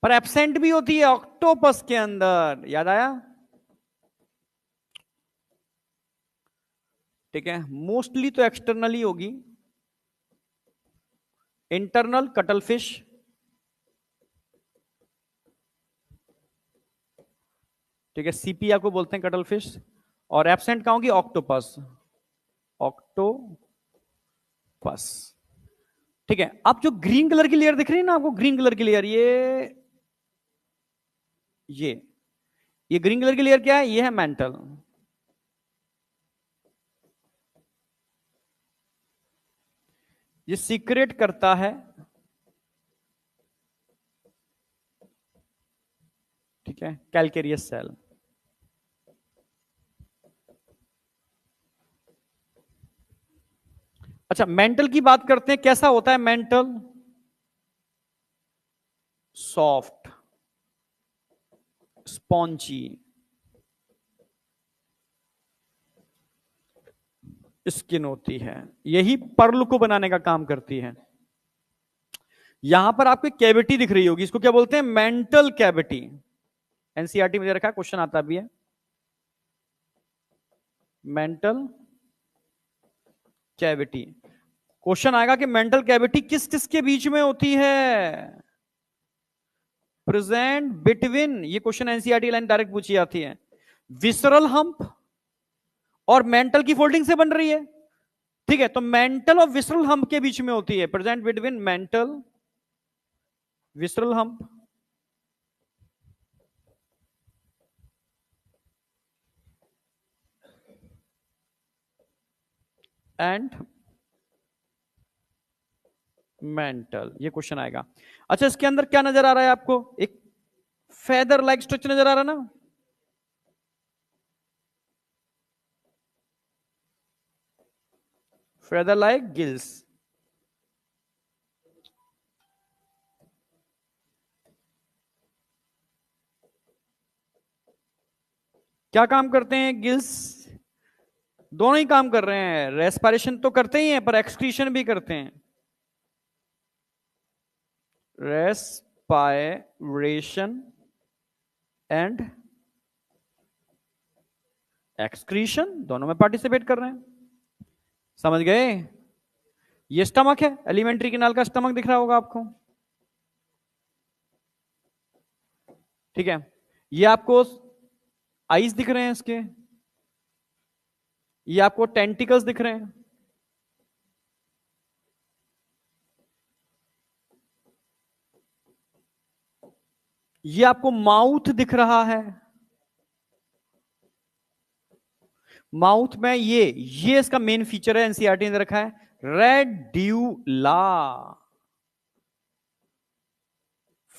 पर एब्सेंट भी होती है ऑक्टोपस के अंदर। याद आया? ठीक है, मोस्टली तो एक्सटर्नल ही होगी। इंटरनल कटल फिश, ठीक है, सीपिया को बोलते हैं कटल फिश। और एब्सेंट कहां होगी? ऑक्टोपस, ऑक्टोपस, ठीक है। अब जो ग्रीन कलर की लेयर दिख रही है ना आपको, ग्रीन कलर की लेयर, ये ये ग्रीन कलर की लेयर क्या है? ये है मेंटल। ये सीक्रेट करता है, ठीक है, कैलकेरियस सेल। अच्छा, मेंटल की बात करते हैं, कैसा होता है मेंटल? सॉफ्ट, स्पॉन्जी, स्किन होती है, यही पर्ल को बनाने का काम करती है। यहां पर आपको कैविटी दिख रही होगी, इसको क्या बोलते हैं? Mantle cavity. एनसीईआरटी में दे रखा है, क्वेश्चन आता भी है। मेंटल कैविटी, क्वेश्चन आएगा कि मेंटल कैविटी किस किस के बीच में होती है? प्रेजेंट बिटवीन, ये क्वेश्चन एनसीईआरटी लाइन डायरेक्ट पूछी जाती है। विसरल हम्प और मेंटल की फोल्डिंग से बन रही है, ठीक है। तो मेंटल और विसरल हम्प के बीच में होती है, present between mental visceral hump and mental, ये क्वेश्चन आएगा। अच्छा, इसके अंदर क्या नजर आ रहा है आपको? एक फेदर लाइक स्ट्रक्चर नजर आ रहा है ना? फेदर लाइक गिल्स, क्या काम करते हैं गिल्स? दोनों ही काम कर रहे हैं, रेस्पिरेशन तो करते ही हैं पर एक्सक्रीशन भी करते हैं। रेस्पायरेशन एंड एक्सक्रीशन दोनों में पार्टिसिपेट कर रहे हैं। समझ गए? ये स्टमक है, एलिमेंट्री कैनाल का स्टमक दिख रहा होगा आपको, ठीक है। ये आपको आईज दिख रहे हैं इसके, ये आपको टेंटिकल्स दिख रहे हैं, ये आपको माउथ दिख रहा है। माउथ में ये इसका मेन फीचर है, एनसीईआरटी ने रखा है, radula.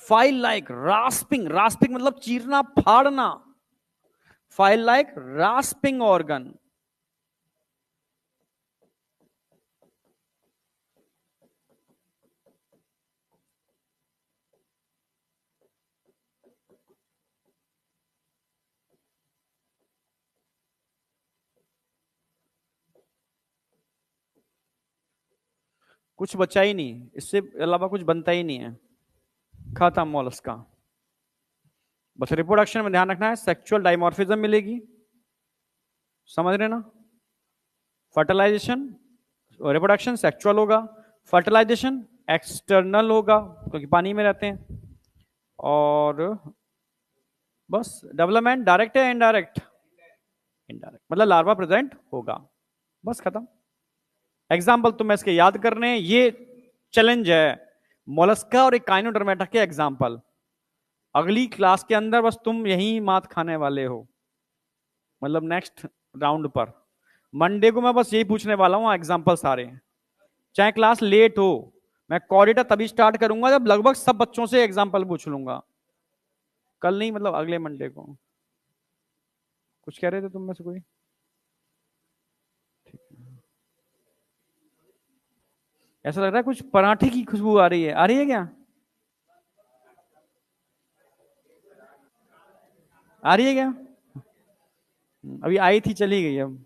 File like rasping, rasping मतलब चीरना फाड़ना, फाइल लाइक रास्पिंग ऑर्गन। कुछ बचा ही नहीं, इससे अलावा कुछ बनता ही नहीं है, खत्म मोलस्क का। बस रिप्रोडक्शन में ध्यान रखना है, सेक्सुअल डाइमॉर्फिज्म मिलेगी, समझ रहे ना। फर्टिलाइजेशन, रिप्रोडक्शन सेक्सुअल होगा, फर्टिलाइजेशन एक्सटर्नल होगा क्योंकि पानी में रहते हैं, और बस डेवलपमेंट डायरेक्ट है इनडायरेक्ट? इनडायरेक्ट मतलब लार्वा प्रेजेंट होगा, बस खत्म। एग्जाम्पल तुम्हें इसके याद करने हैं, ये चैलेंज है, मोलस्का और एकाइनोडर्मेटा के एग्जाम्पल। अगली क्लास के अंदर बस तुम यही मात खाने वाले हो, मतलब नेक्स्ट राउंड पर मंडे को मैं बस यही पूछने वाला हूं एग्जाम्पल सारे, चाहे क्लास लेट हो। मैं कोऑर्डिनेटर तभी स्टार्ट करूंगा जब लगभग सब बच्चों से एग्जाम्पल पूछ लूंगा, कल नहीं मतलब अगले मंडे को। कुछ कह रहे थे तुम में से कोई? ऐसा लग रहा है कुछ पराठे की खुशबू आ रही है, आ रही है क्या? आ रही है क्या? अभी आई थी चली गई अब।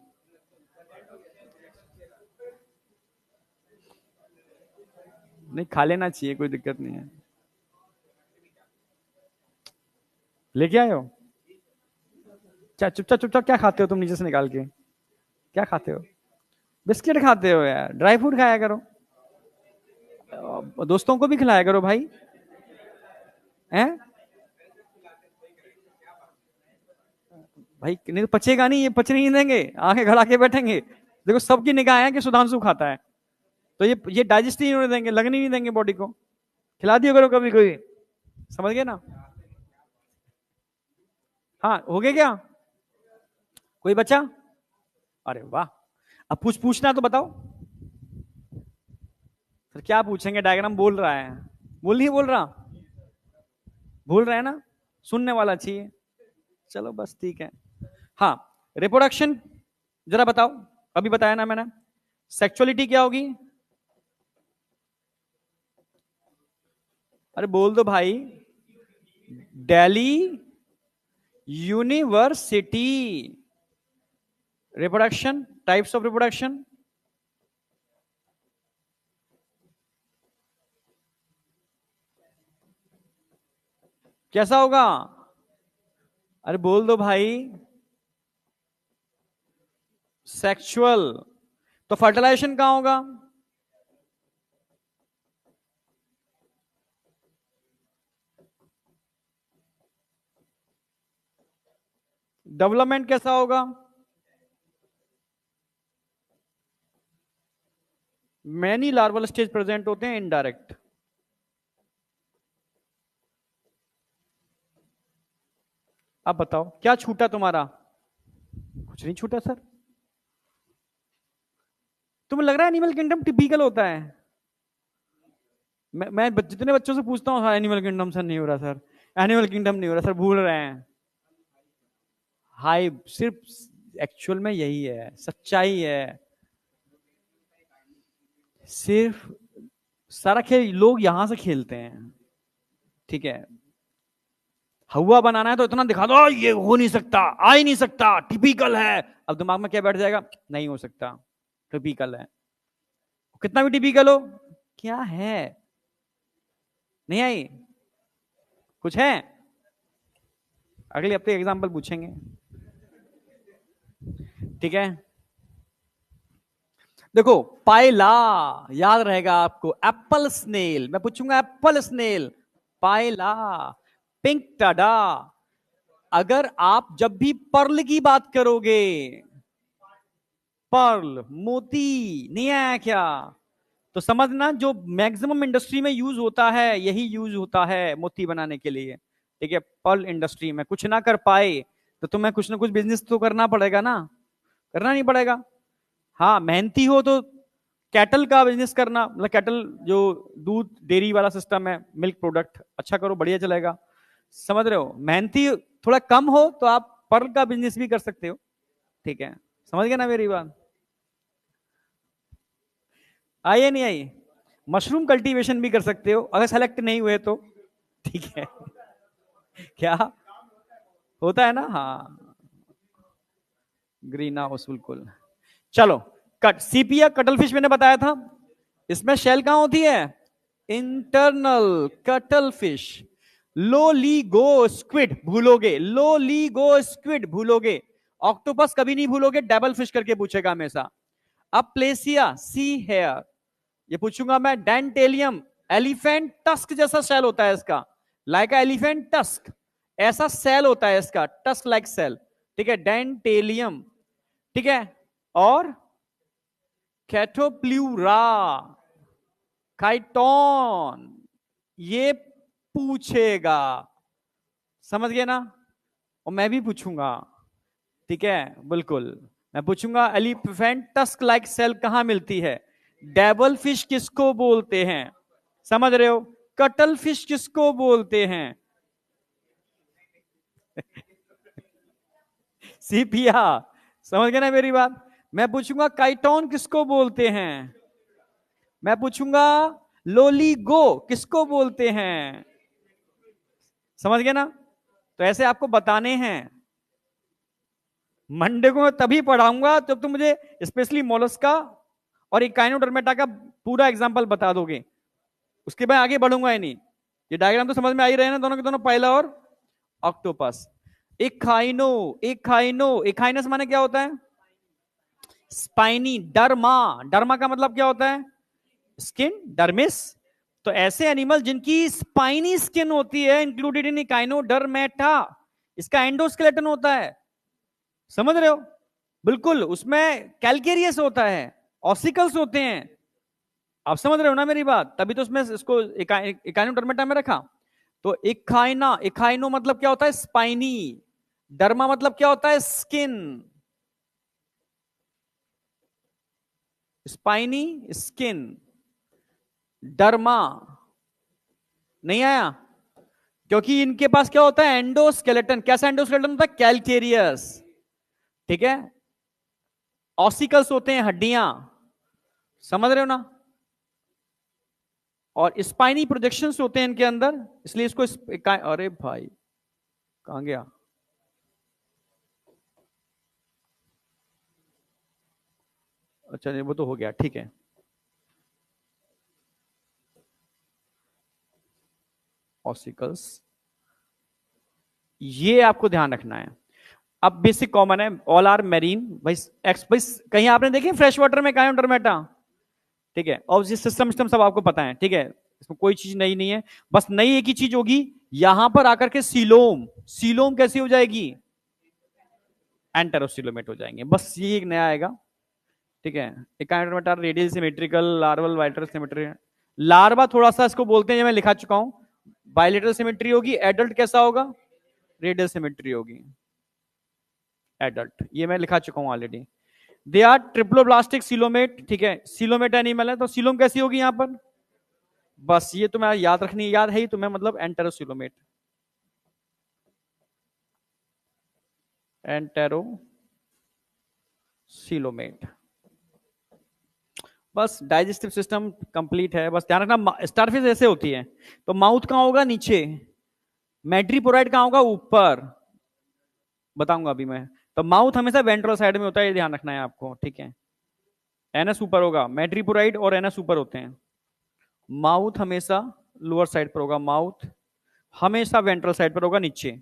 नहीं खा लेना चाहिए, कोई दिक्कत नहीं है। लेके आए हो? चुपचाप चुपचाप क्या खाते हो तुम नीचे से निकाल के? क्या खाते हो? बिस्किट खाते हो यार, ड्राई फ्रूट खाया करो, दोस्तों को भी खिलाया करो भाई। हैं? भाई नहीं तो पचेगा नहीं, ये पचने नहीं देंगे, आंखें गड़ा के बैठेंगे। देखो सबकी निगाह है कि सुधांशु खाता है, तो ये डाइजेस्ट ही नहीं होने देंगे, लगने नहीं देंगे बॉडी को। खिला दियो करो कभी कोई, समझ गए ना। हाँ हो गया क्या? कोई बचा? अरे वाह। अब कुछ पूछना तो बताओ। फिर क्या पूछेंगे? डायग्राम बोल रहा है, बोल नहीं बोल रहा? बोल रहा है ना, सुनने वाला चाहिए। चलो बस ठीक है। हाँ, रिप्रोडक्शन जरा बताओ, अभी बताया ना मैंने। सेक्सुअलिटी क्या होगी? अरे बोल दो भाई। Delhi university. Reproduction, types of reproduction. कैसा होगा? अरे बोल दो भाई। सेक्सुअल। तो फर्टिलाइजेशन कहां होगा? डेवलपमेंट कैसा होगा? मैनी लार्वल स्टेज प्रेजेंट होते हैं इनडायरेक्ट। अब बताओ क्या छूटा तुम्हारा? कुछ नहीं छूटा सर। तुम्हें लग रहा है एनिमल किंगडम टिपिकल होता है? मैं जितने बच्चों से पूछता हूँ, हाँ एनिमल किंगडम सर नहीं हो रहा सर, एनिमल किंगडम नहीं हो रहा सर, भूल रहे हैं। हाई सिर्फ, एक्चुअल में यही है, सच्चाई है। सिर्फ सारा खेल लोग यहां से खेलते हैं, ठीक है। हवा बनाना है तो इतना दिखा दो, ये हो नहीं सकता, आ ही नहीं सकता, टिपिकल है। अब दिमाग में क्या बैठ जाएगा, नहीं हो सकता, टिपिकल है। कितना भी टिपिकल हो, क्या है, नहीं आई, कुछ है। अगले हफ्ते एग्जाम्पल पूछेंगे, ठीक है। देखो पाइला, याद रहेगा आपको, एप्पल स्नेल, मैं पूछूंगा एप्पल स्नेल, पाइला। पिंक टाडा, अगर आप जब भी पर्ल की बात करोगे, पर्ल मोती, नहीं आया क्या, तो समझना जो मैक्सिमम इंडस्ट्री में यूज होता है यही यूज होता है मोती बनाने के लिए, ठीक है। पर्ल इंडस्ट्री में कुछ ना कर पाए तो तुम्हें कुछ ना कुछ बिजनेस तो करना पड़ेगा ना, करना नहीं पड़ेगा। हाँ मेहनती हो तो कैटल का बिजनेस करना, मतलब कैटल जो दूध डेयरी वाला सिस्टम है, मिल्क प्रोडक्ट, अच्छा करो, बढ़िया चलेगा। समझ रहे हो, मेहनती थोड़ा कम हो तो आप पर्ल का बिजनेस भी कर सकते हो, ठीक है। समझ गए ना मेरी बात, आई या नहीं आई। मशरूम कल्टीवेशन भी कर सकते हो अगर सेलेक्ट नहीं हुए तो, ठीक है। क्या होता है ना, हाँ, ग्रीन हाउस, बिल्कुल। चलो, कट सीपिया कटल फिश मैंने बताया था, इसमें शेल कहां होती है, internal cuttlefish. Loligo squid भूलोगे, लोलीगो स्क्विड भूलोगे, ऑक्टोपस कभी नहीं भूलोगे, डबल फिश करके पूछेगा हमेशा। अब प्लेसिया सी हेयर, ये पूछूंगा मैं। डेंटेलियम, एलिफेंट टस्क जैसा सेल होता है इसका, लाइक एलिफेंट टस्क, ऐसा सेल होता है इसका, टस्क लाइक सेल, ठीक है, डेंटेलियम, ठीक है। और कैटोप्ल्यूरा, काइटोन, ये पूछेगा, समझ गए ना। और मैं भी पूछूंगा, ठीक है, बिल्कुल। मैं पूछूंगा एलिफेंट टस्क लाइक सेल कहां मिलती है, डेबल फिश किसको बोलते हैं, समझ रहे हो, कटल फिश किसको बोलते हैं, सीपिया, समझ गए ना मेरी बात। मैं पूछूंगा काइटोन किसको बोलते हैं, मैं पूछूंगा लोलीगो किसको बोलते हैं, समझ गए ना। तो ऐसे आपको बताने हैं, मंडे को मैं तभी पढ़ाऊंगा जब तुम मुझे स्पेशली मोलस्का और इकाइनोडर्मेटा का पूरा एग्जांपल बता दोगे, उसके बाद आगे बढ़ूंगा ही नहीं। ये डायग्राम तो समझ में आ ही रहे ना दोनों के दोनों, पहला और ऑक्टोपस। इकाइनो, इकाइनो, इकाइनस माने क्या होता है, स्पाइनी, डर्मा, डर्मा का मतलब क्या होता है, स्किन, डर्मिस। तो ऐसे एनिमल जिनकी स्पाइनी स्किन होती है इंक्लूडेड इन इकाइनोडर्मेटा, इसका एंडोस्केलेटन होता है, समझ रहे हो, बिल्कुल। उसमें कैलकेरियस होता है, ऑसिकल्स होते हैं, आप समझ रहे हो ना मेरी बात, तभी तो उसमें इसको इकाइनोडर्मेटा में रखा। तो इकाइना, इकाइनो मतलब क्या होता है, स्पाइनी, डर्मा मतलब क्या होता है, स्किन, स्पाइनी स्किन, डर्मा, नहीं आया, क्योंकि इनके पास क्या होता है, एंडोस्केलेटन, कैसा एंडोस्केलेटन होता है, कैलकेरियस, ठीक है। ऑसिकल्स होते हैं, हड्डियां, समझ रहे हो ना, और स्पाइनी प्रोजेक्शंस होते हैं इनके अंदर, इसलिए इसको अरे भाई कहां गया, अच्छा नहीं वो तो हो गया, ठीक है। ऑसिकल्स, ये आपको ध्यान रखना है। अब बेसिक कॉमन है, ऑल आर मेरीन भाई, एक्स भाई, कहीं आपने देखे फ्रेश वाटर में कायोडर्मेटा, ठीक है, और सिस्टम सिस्टम सब आपको पता है, ठीक है, इसमें कोई चीज नई नहीं है। बस नई एक ही चीज होगी, यहां पर आकर के सीलोम, सीलोम कैसी हो जाएगी, एंटेरोसिलोमेट हो जाएंगे, बस ये एक नया आएगा, ठीक है। Echinodermata radial symmetrical, larval bilateral symmetry, larva थोड़ा सा इसको बोलते हैं, मैं लिखा चुका हूं, बाइलेटरल सिमेट्री होगी, एडल्ट कैसा होगा, रेडियल सिमेट्री होगी, एडल्ट, ये मैं लिखा चुका हूं already. They are triploblastic coelomate, ठीक है, सिलोमेट एनिमल है, तो सिलोम कैसी होगी यहां पर, बस ये तुम्हें याद रखनी, याद है ही तुम्हें, मतलब एंटेरोसिलोमेट, एंटेरोसिलोमेट, बस डाइजेस्टिव सिस्टम कंप्लीट है, बस ध्यान रखना। स्टारफिश ऐसे होती है, तो माउथ कहां होगा, नीचे, मैट्रीपोराइड कहां होगा? ऊपर, बताऊंगा अभी मैं। तो माउथ हमेशा वेंट्रल साइड में होता है, ये ध्यान रखना है आपको, ठीक है। एनएस ऊपर होगा, मैट्रीपोराइड और एनएस ऊपर होते हैं। माउथ हमेशा लोअर साइड पर होगा, माउथ हमेशा वेंट्रल साइड पर होगा, नीचे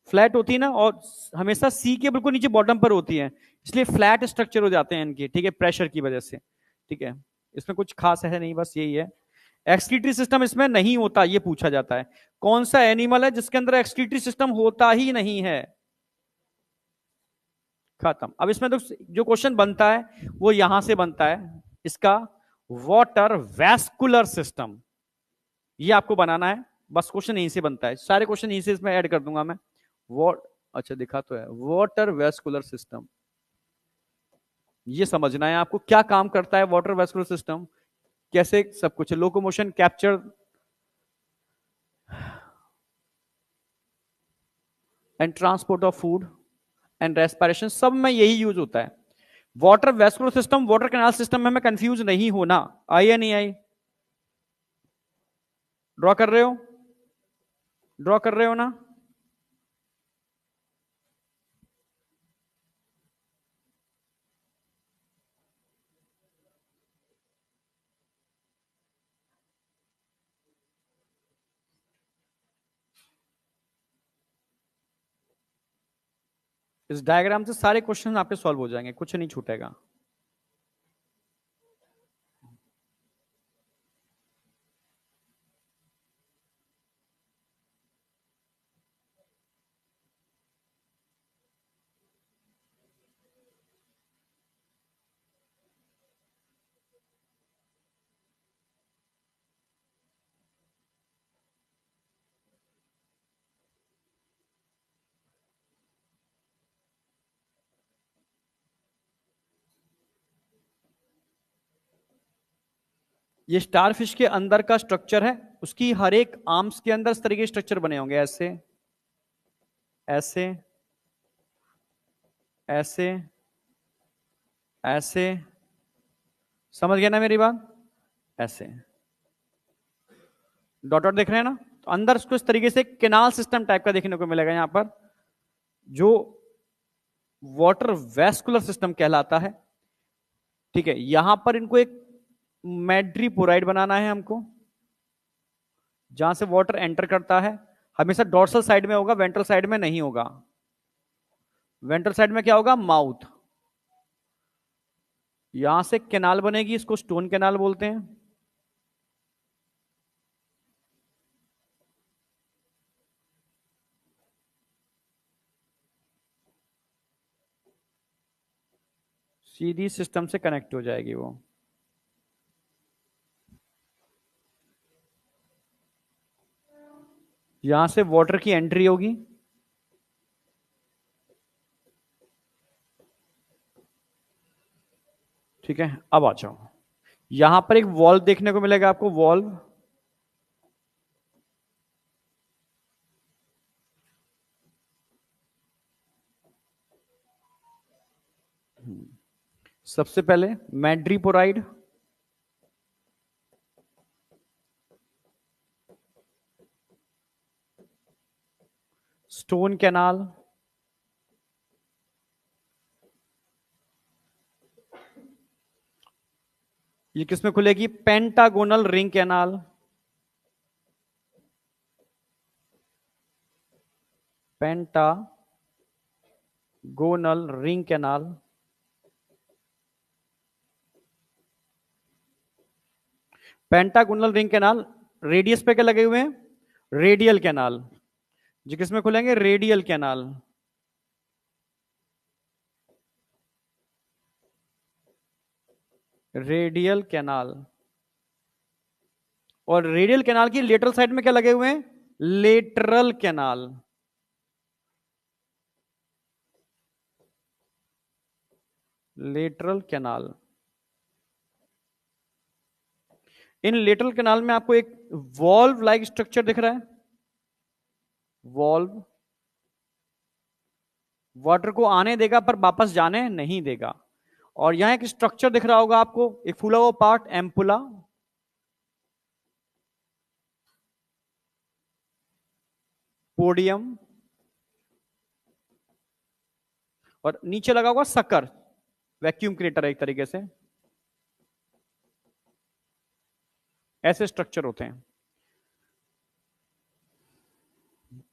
फ्लैट होती है ना, और हमेशा सी के बिल्कुल नीचे बॉटम पर होती है, इसलिए फ्लैट स्ट्रक्चर हो जाते हैं इनके, ठीक है, प्रेशर की वजह से, ठीक है। इसमें कुछ खास है नहीं, बस यही है। एक्सक्रीटरी सिस्टम इसमें नहीं होता, ये पूछा जाता है। कौन सा एनिमल है जिसके अंदर एक्सक्रीटरी सिस्टम होता ही नहीं है? खत्म। अब इसमें तो जो क्वेश्चन बनता है वो यहां से बनता है, इसका वाटर वैस्कुलर सिस्टम, ये आपको बनाना है, बस क्वेश्चन यहीं से बनता है, सारे क्वेश्चन यहीं से इसमें ऐड कर दूंगा मैं। वॉट, अच्छा दिखा तो है, वाटर वैस्कुलर सिस्टम, ये समझना है आपको क्या काम करता है वाटर वैस्कुलर सिस्टम, कैसे सब कुछ, locomotion, capture and transport of food and respiration, सब में यही यूज होता है। Water vascular system, water canal system में हमें कंफ्यूज नहीं होना। आई या नहीं आई? ड्रॉ कर रहे हो? ड्रॉ कर रहे हो ना? इस डायग्राम से सारे क्वेश्चन आपके सॉल्व हो जाएंगे, कुछ नहीं छूटेगा। ये स्टार फिश के अंदर का स्ट्रक्चर है, उसकी हर एक आर्म्स के अंदर इस तरीके के स्ट्रक्चर बने होंगे, ऐसे ऐसे ऐसे ऐसे, समझ गया ना मेरी बात? ऐसे डॉट डॉट देख रहे हैं ना, तो अंदर उसको इस तरीके से केनाल सिस्टम टाइप का देखने को मिलेगा यहां पर, जो वाटर वैस्कुलर सिस्टम कहलाता है, ठीक है। यहां पर इनको एक मैड्रीपोराइड बनाना है हमको, जहां से वाटर एंटर करता है, हमेशा डोर्सल साइड में होगा, वेंट्रल साइड में नहीं होगा। वेंट्रल साइड में क्या होगा? माउथ। यहां से कैनाल बनेगी, इसको स्टोन कैनाल बोलते हैं। सीधी सिस्टम से कनेक्ट हो जाएगी वो। यहां से वाटर की एंट्री होगी, ठीक है। अब आ जाओ, यहां पर एक वॉल्व देखने को मिलेगा आपको, वॉल्व, सबसे पहले मैड्रीपोराइड, स्टोन कैनाल, ये किसमें खुलेगी? Pentagonal ring canal, pentagonal ring canal. Pentagonal ring canal, radius पे क्या लगे हुए हैं? रेडियल कैनाल, जी किसमें खुलेंगे? Radial canal. रेडियल कैनाल, और रेडियल कैनाल की लेटरल साइड में क्या लगे हुए हैं? Lateral canal. लेटरल कैनाल, इन लेटरल कैनाल में आपको एक वॉल्व लाइक स्ट्रक्चर दिख रहा है, वॉल्व, वाटर को आने देगा पर वापस जाने नहीं देगा। और यहां एक स्ट्रक्चर दिख रहा होगा आपको, एक फूला हुआ पार्ट, एम्पुला, पोडियम, और नीचे लगा हुआ सकर, वैक्यूम क्रिएटर है एक तरीके से। ऐसे स्ट्रक्चर होते हैं।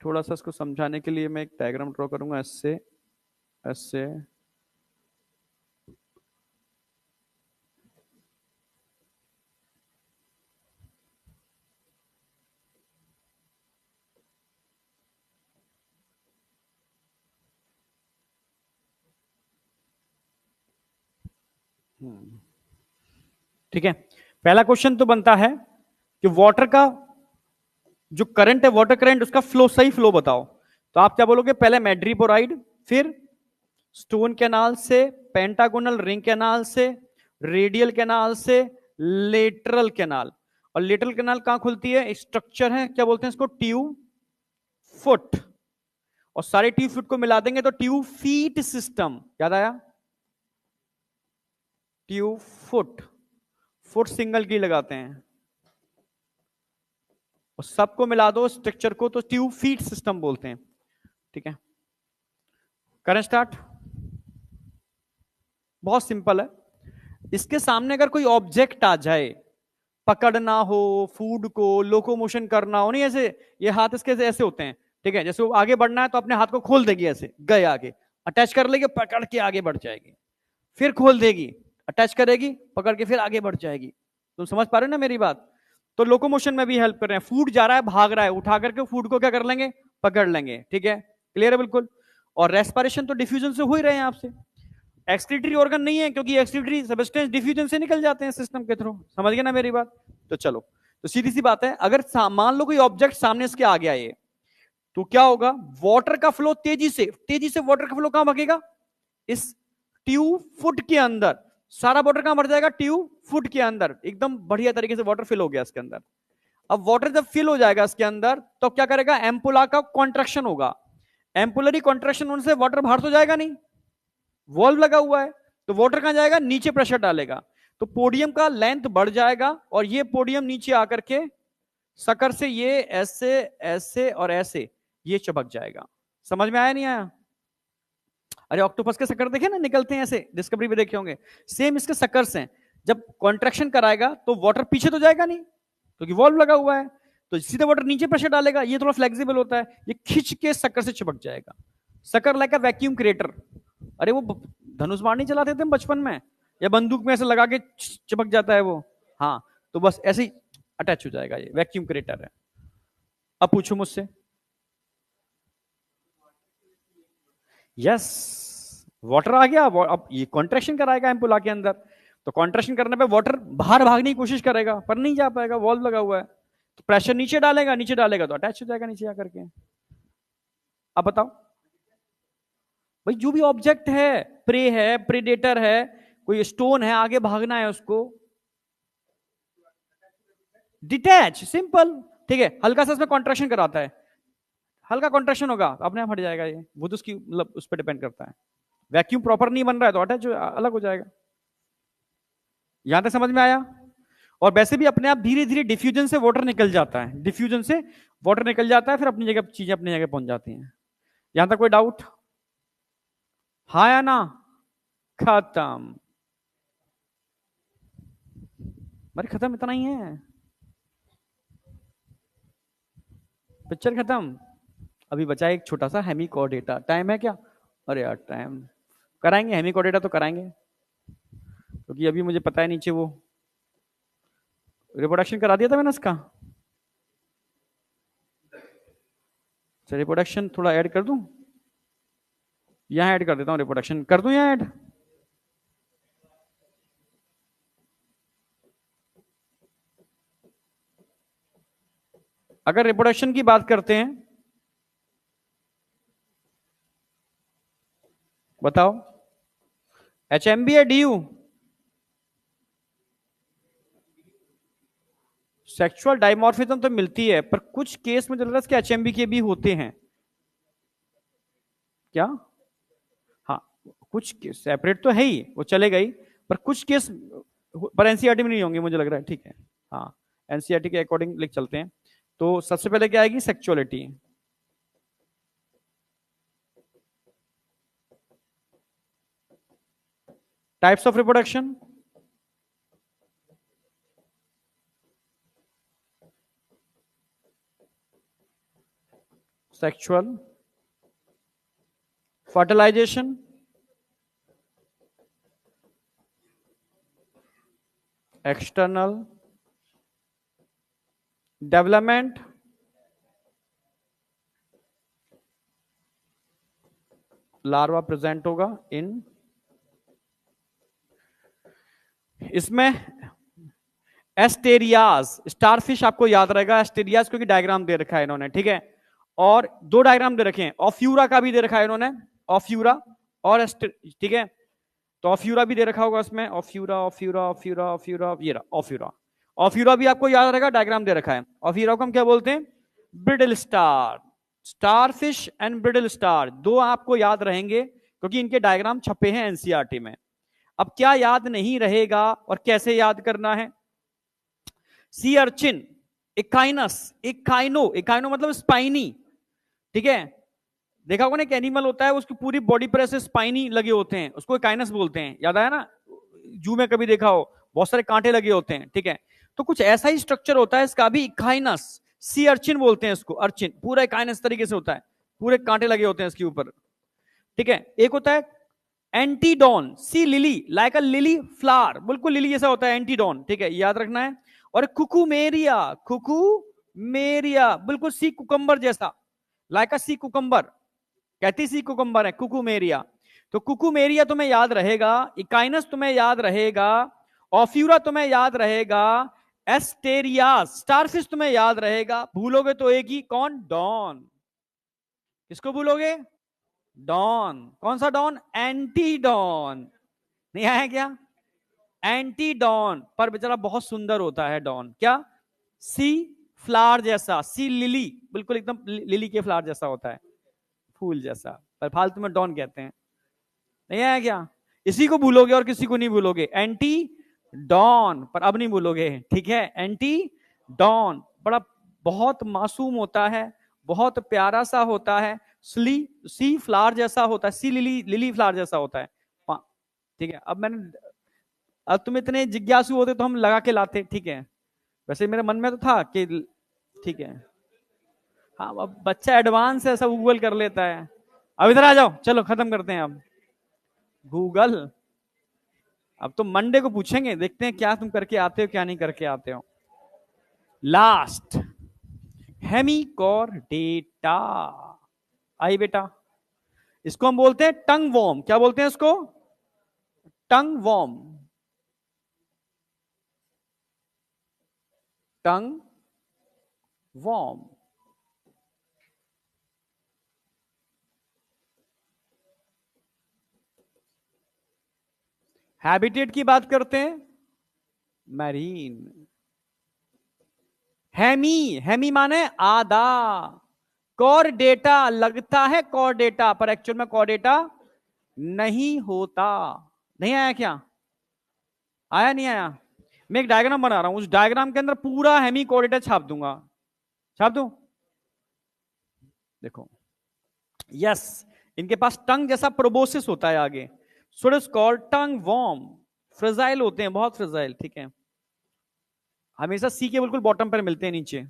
थोड़ा सा इसको समझाने के लिए मैं एक डायग्राम ड्रॉ करूंगा, ऐसे ऐसे। ठीक है, पहला क्वेश्चन तो बनता है कि वाटर का जो करंट है, वाटर करंट, उसका फ्लो, सही फ्लो बताओ। तो आप क्या बोलोगे? पहले मैड्रीपोराइड, फिर स्टोन कैनाल से, पेंटागोनल रिंग कैनाल से, रेडियल कैनाल से, लेटरल कैनाल। और लेटरल कैनाल कहां खुलती है? स्ट्रक्चर है, क्या बोलते हैं इसको? Tube foot. और सारे ट्यूब फुट को मिला देंगे तो ट्यूब फीट सिस्टम। याद आया? ट्यूब फुट, फुट सिंगल की लगाते हैं, और सबको मिला दो स्ट्रक्चर को तो ट्यूब फीट सिस्टम बोलते हैं। ठीक है, करें स्टार्ट। बहुत सिंपल है। इसके सामने अगर कोई ऑब्जेक्ट आ जाए, पकड़ना हो, फूड को लोकोमोशन करना हो, नहीं ऐसे, ये हाथ इसके ऐसे होते हैं, ठीक है, जैसे वो आगे बढ़ना है तो अपने हाथ को खोल देगी, ऐसे गए आगे, अटैच कर लेगी, पकड़ के आगे बढ़ जाएगी, फिर खोल देगी, अटैच करेगी, पकड़ के फिर आगे बढ़ जाएगी। तुम समझ पा रहे हो ना मेरी बात? तो लोकोमोशन में भी हेल्प कर रहे हैं। फूड जा रहा है, भाग रहा है, उठा करके फूड को क्या कर लेंगे? पकड़ लेंगे। ठीक है, क्लियर है बिल्कुल। और रेस्पिरेशन तो डिफ्यूजन से हो ही रहे हैं आपसे। एक्सक्रीटरी ऑर्गन नहीं है, क्योंकि एक्सक्रीटरी सब्सटेंस डिफ्यूजन से निकल जाते हैं सिस्टम के थ्रू। समझ गए ना मेरी बात? तो चलो, तो सीधी सी बात है, अगर मान लो कोई ऑब्जेक्ट सामने इसके आ गया ये, तो क्या होगा? वाटर का फ्लो तेजी से वाटर का फ्लो कहां भागेगा? इस ट्यूब फुट के अंदर। सारा वाटर कहां भर जाएगा? ट्यूब फुट के अंदर। एकदम बढ़िया तरीके से वाटर फिल हो गया इसके अंदर। अब वाटर जब फिल हो जाएगा इसके अंदर, तो क्या करेगा? एम्पुला का कॉन्ट्रैक्शन होगा। एम्पुलरी कॉन्ट्रैक्शन होने से वाटर बाहर तो जाएगा नहीं, वॉल्व लगा हुआ है, तो वाटर कहां जाएगा? नीचे प्रेशर डालेगा, तो पोडियम का लेंथ बढ़ जाएगा, और ये पोडियम नीचे आकर के सकर से ये ऐसे ऐसे और ऐसे ये चिपक जाएगा। समझ में आया नहीं आया? अरे ऑक्टोपस के सकर देखे ना, निकलते हैं ऐसे, डिस्कवरी में देखे होंगे। सेम इसके सकर्स हैं। जब कॉन्ट्रैक्शन कराएगा तो वाटर पीछे तो जाएगा नहीं, क्योंकि वॉल्व लगा हुआ है, तो सीधे वाटर नीचे प्रेशर डालेगा। ये थोड़ा फ्लेक्सिबल होता है, ये खींच के सकर से चिपक जाएगा। Sucker like a vacuum creator. अरे वो धनुष बाण नहीं चलाते थे हम बचपन में, या बंदूक में ऐसे लगा के चिपक जाता है वो, हाँ, तो बस ऐसे ही अटैच हो जाएगा, ये वैक्यूम क्रिएटर है। अब पूछो मुझसे। यस, वाटर आ गया, अब ये कॉन्ट्रैक्शन कराएगा एम्पुला के अंदर, तो कॉन्ट्रैक्शन करने पे वाटर बाहर भागने की कोशिश करेगा, पर नहीं जा पाएगा, वॉल्व लगा हुआ है, तो प्रेशर नीचे डालेगा, नीचे डालेगा तो अटैच हो जाएगा नीचे आकर के। अब बताओ भाई, जो भी ऑब्जेक्ट है, प्रेडेटर है, कोई स्टोन है, आगे भागना है उसको, डिटैच, सिंपल। ठीक है, हल्का सा इसमें कॉन्ट्रैक्शन कराता है, हल्का कॉन्ट्रैक्शन होगा, अपने आप हट जाएगा ये, वो तो उसकी मतलब उस पर डिपेंड करता है। वैक्यूम प्रॉपर नहीं बन रहा है तो अटैच अलग हो जाएगा। यहां तक समझ में आया? और वैसे भी अपने आप धीरे धीरे डिफ्यूजन से वाटर निकल जाता है, डिफ्यूजन से वाटर निकल जाता है, फिर अपनी जगह चीजें अपनी जगह पहुंच जाती हैं। यहां तक कोई डाउट? हाँ या ना? खत्म। अरे खत्म, इतना ही है, पिक्चर खत्म। अभी बचा एक छोटा सा हेमिकोडेटा। टाइम है क्या? अरे यार टाइम, कराएंगे हेमिकोडेटा तो कराएंगे, क्योंकि अभी मुझे पता है नीचे वो रिप्रोडक्शन करा दिया था मैंने इसका। रिप्रोडक्शन थोड़ा ऐड कर दूं, यहां ऐड कर देता हूं, रिप्रोडक्शन कर दूं यहां ऐड। अगर रिप्रोडक्शन की बात करते हैं, बताओ, एचएमबी या डीयू? सेक्सुअल डायमॉर्फिज्म तो मिलती है, पर कुछ केस में जो लग रहा है एचएमबी के भी होते हैं क्या? हाँ, कुछ सेपरेट तो है ही, वो चले गई, पर कुछ केस पर एनसीईआरटी में नहीं होंगे मुझे लग रहा है। ठीक है, हाँ, एनसीईआरटी के अकॉर्डिंग लिख चलते हैं। तो सबसे पहले क्या आएगी? Sexuality. Types of reproduction, sexual, fertilisation, external, development, larva present होगा इन, इसमें एस्टेरियाज, स्टारफिश आपको याद रहेगा एस्टेरियाज, क्योंकि डायग्राम दे रखा है इन्होंने, ठीक है। और दो डायग्राम दे रखे हैं, ऑफ्यूरा का भी दे रखा है इन्होंने, ऑफ्यूरा और ठीक है, तो ऑफ्यूरा भी दे रखा होगा इसमें, ऑफ्यूरा ऑफ्यूरा ऑफ्यूरा ऑफ्यूरा, ये रहा ऑफ्यूरा। ऑफ्यूरा भी आपको याद रहेगा, डायग्राम दे रखा है। ऑफ्यूरा को हम क्या बोलते हैं? Bridle star, starfish and bridle star, दो आपको याद रहेंगे क्योंकि इनके डायग्राम छपे हैं एनसीईआरटी में। अब क्या याद नहीं रहेगा और कैसे याद करना है? सी अर्चिन, इकाइनस, इकाइनो, इकाइनो मतलब स्पाइनी, ठीक है। देखा होगा ना, एक एनिमल होता है उसकी पूरी बॉडी पर ऐसे स्पाइनी लगे होते हैं, उसको इकाइनस बोलते हैं, याद आया ना? जू में कभी देखा हो, बहुत सारे कांटे लगे होते हैं, ठीक है। तो कुछ ऐसा ही स्ट्रक्चर होता है इसका भी, इकाइनस, सी अर्चिन बोलते हैं इसको, अर्चिन पूरा इकाइनस तरीके से होता है, पूरे कांटे लगे होते हैं इसके ऊपर, ठीक है। एक होता है एंटीडॉन, सी लिली, लाइक अ लिली फ्लावर, बिल्कुल लिली जैसा होता है एंटीडॉन, ठीक है, याद रखना है। और कुकुमेरिया, कुकुमेरिया बिल्कुल सी कुकम्बर जैसा, लाइक अ सी कुकम्बर, कहती सी कुकम्बर है कुकुमेरिया। तो कुकुमेरिया तुम्हें याद रहेगा, इकाइनस तुम्हें याद रहेगा, ऑफ्यूरा तुम्हें याद रहेगा, एस्टेरियास स्टारफिश तुम्हें याद रहेगा। भूलोगे तो एक ही, कौन? डॉन। किसको भूलोगे? डॉन। कौन सा डॉन? एंटीडॉन। नहीं आया क्या? एंटीडॉन, पर बेचारा बहुत सुंदर होता है डॉन, क्या? सी फ्लावर जैसा, सी लिली, बिल्कुल एकदम लिली के फ्लावर जैसा होता है, फूल जैसा, पर फालतू में डॉन कहते हैं। नहीं आया क्या? इसी को भूलोगे और किसी को नहीं भूलोगे, एंटी डॉन, पर अब नहीं भूलोगे, ठीक है। एंटी डॉन बड़ा बहुत मासूम होता है, बहुत प्यारा सा होता है, सी फ्लावर जैसा होता है, सी लिली, लिली फ्लावर जैसा होता है, ठीक है। अब तुम इतने जिज्ञासु होते तो हम लगा के लाते, ठीक है। वैसे मेरे मन में तो था कि, ठीक है, हाँ अब बच्चा एडवांस है, सब गूगल कर लेता है। अब इधर आ जाओ, चलो खत्म करते हैं अब गूगल। अब तो मंडे को पूछेंगे, देखते हैं क्या तुम करके आते हो क्या नहीं करके आते हो। लास्ट, हेमिकॉर्डेटा, आई बेटा, इसको हम बोलते हैं टंग वॉर्म। क्या बोलते हैं इसको? टंग वॉर्म, टंग वॉर्म। हैबिटेट की बात करते हैं, मैरीन। हेमी, हेमी माने आधा, कॉर्डेटा लगता है कॉर्डेटा, पर एक्चुअल में कॉर्डेटा नहीं होता। नहीं आया क्या? आया नहीं आया? मैं एक डायग्राम बना रहा हूं, उस डायग्राम के अंदर पूरा हेमी कॉर्डेटा छाप दूंगा, छाप दूं, देखो। यस, इनके पास टंग जैसा प्रोबोसिस होता है आगे, so it is called tongue worm. Fragile होते हैं, बहुत फ्रेजाइल, ठीक है। हमेशा सी के बिल्कुल बॉटम पर मिलते हैं नीचे।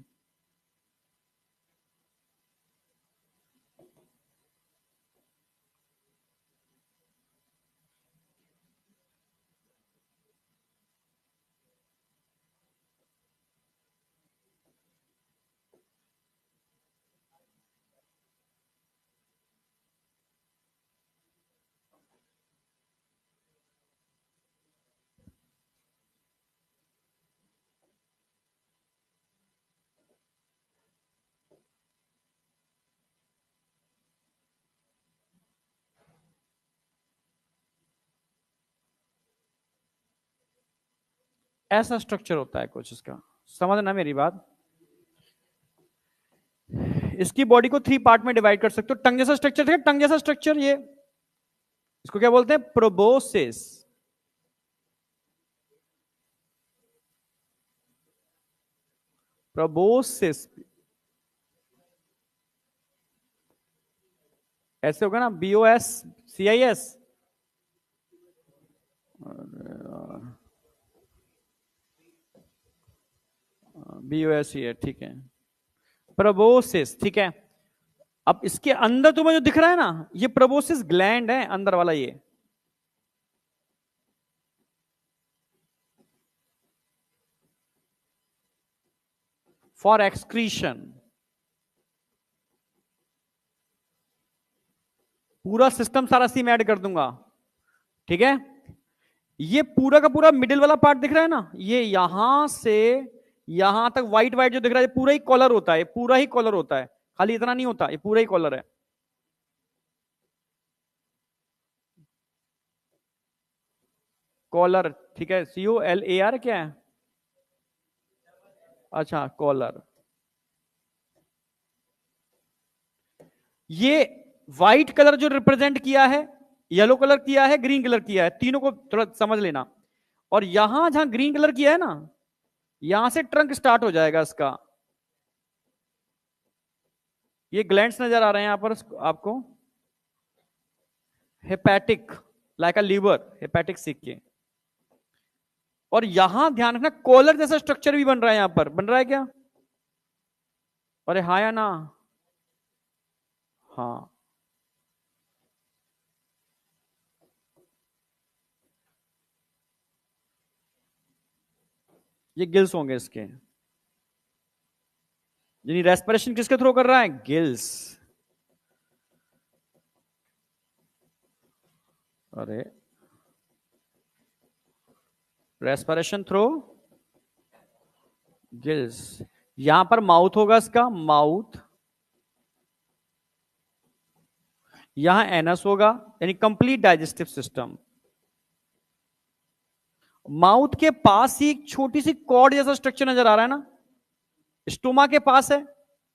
ऐसा स्ट्रक्चर होता है कुछ इसका, समझना मेरी बात। इसकी बॉडी को 3 पार्ट में डिवाइड कर सकते हो, टंग जैसा स्ट्रक्चर है, टंग जैसा स्ट्रक्चर, ये इसको क्या बोलते हैं? प्रोबोसिस। प्रोबोसिस ऐसे होगा ना, BOSCIS, BOS है, ठीक है, प्रोबोसिस, ठीक है। अब इसके अंदर तुम्हें जो दिख रहा है ना, ये प्रोबोसिस ग्लैंड है, अंदर वाला ये। फॉर एक्सक्रीशन, पूरा सिस्टम सारा सी में ऐड कर दूंगा, ठीक है। ये पूरा का पूरा मिडिल वाला पार्ट दिख रहा है ना, ये यहां से यहां तक व्हाइट व्हाइट जो दिख रहा है, पूरा ही कॉलर होता है, पूरा ही कॉलर होता है, खाली इतना नहीं होता, ये पूरा ही कॉलर है। कॉलर, ठीक है, COLAR क्या है? अच्छा, कॉलर। ये व्हाइट कलर जो रिप्रेजेंट किया है, येलो कलर किया है, ग्रीन कलर किया है, तीनों को थोड़ा समझ लेना। और यहां जहां ग्रीन कलर किया है ना, यहां से ट्रंक स्टार्ट हो जाएगा इसका। ये ग्लैंड्स नजर आ रहे हैं यहां पर आपको, hepatic, like a liver, hepatic सीख के। और यहां ध्यान रखना, कॉलर जैसा स्ट्रक्चर भी बन रहा है, यहां पर बन रहा है क्या? अरे हाँ या ना? हाँ, ये गिल्स होंगे इसके। यानी रेस्पिरेशन किसके थ्रू कर रहा है? गिल्स। अरे, रेस्पिरेशन थ्रू गिल्स। यहां पर माउथ होगा इसका, माउथ। यहां एनस होगा, यानी कंप्लीट डाइजेस्टिव सिस्टम। माउथ के पास ही एक छोटी सी कॉर्ड जैसा स्ट्रक्चर नजर आ रहा है ना, स्टोमा के पास है,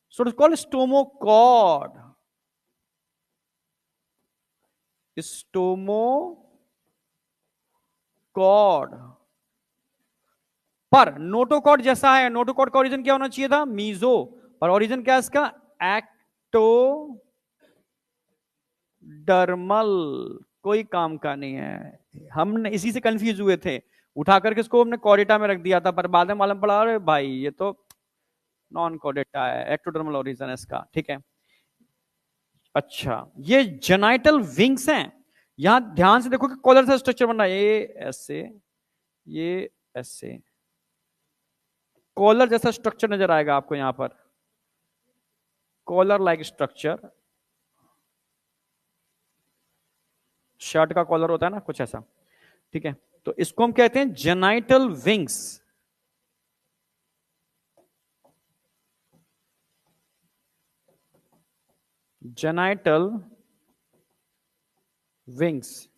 so it's called stomochord. Stomochord. पर नोटोकॉर्ड जैसा है, नोटोकॉर्ड का ओरिजिन क्या होना चाहिए था? मीजो। पर ओरिजिन क्या है इसका? एक्टोडर्मल। कोई काम का नहीं है, हम इसी से कंफ्यूज हुए थे, उठा करके इसको हमने कॉर्डेटा में रख दिया था, पर बाद में मालूम पड़ा अरे भाई ये तो नॉन कॉर्डेटा है, एक्टोडर्मल ओरिजिन है इसका, ठीक है। अच्छा, ये जेनाइटल विंग्स हैं। यहां ध्यान से देखो कि कॉलर सा स्ट्रक्चर बन रहा है, ये ऐसे, ये ऐसे, कॉलर जैसा स्ट्रक्चर नजर आएगा आपको यहां पर, कॉलर लाइक स्ट्रक्चर। शर्ट का कॉलर होता है ना, कुछ ऐसा, ठीक है। तो इसको हम कहते हैं जेनाइटल विंग्स। जेनाइटल विंग्स,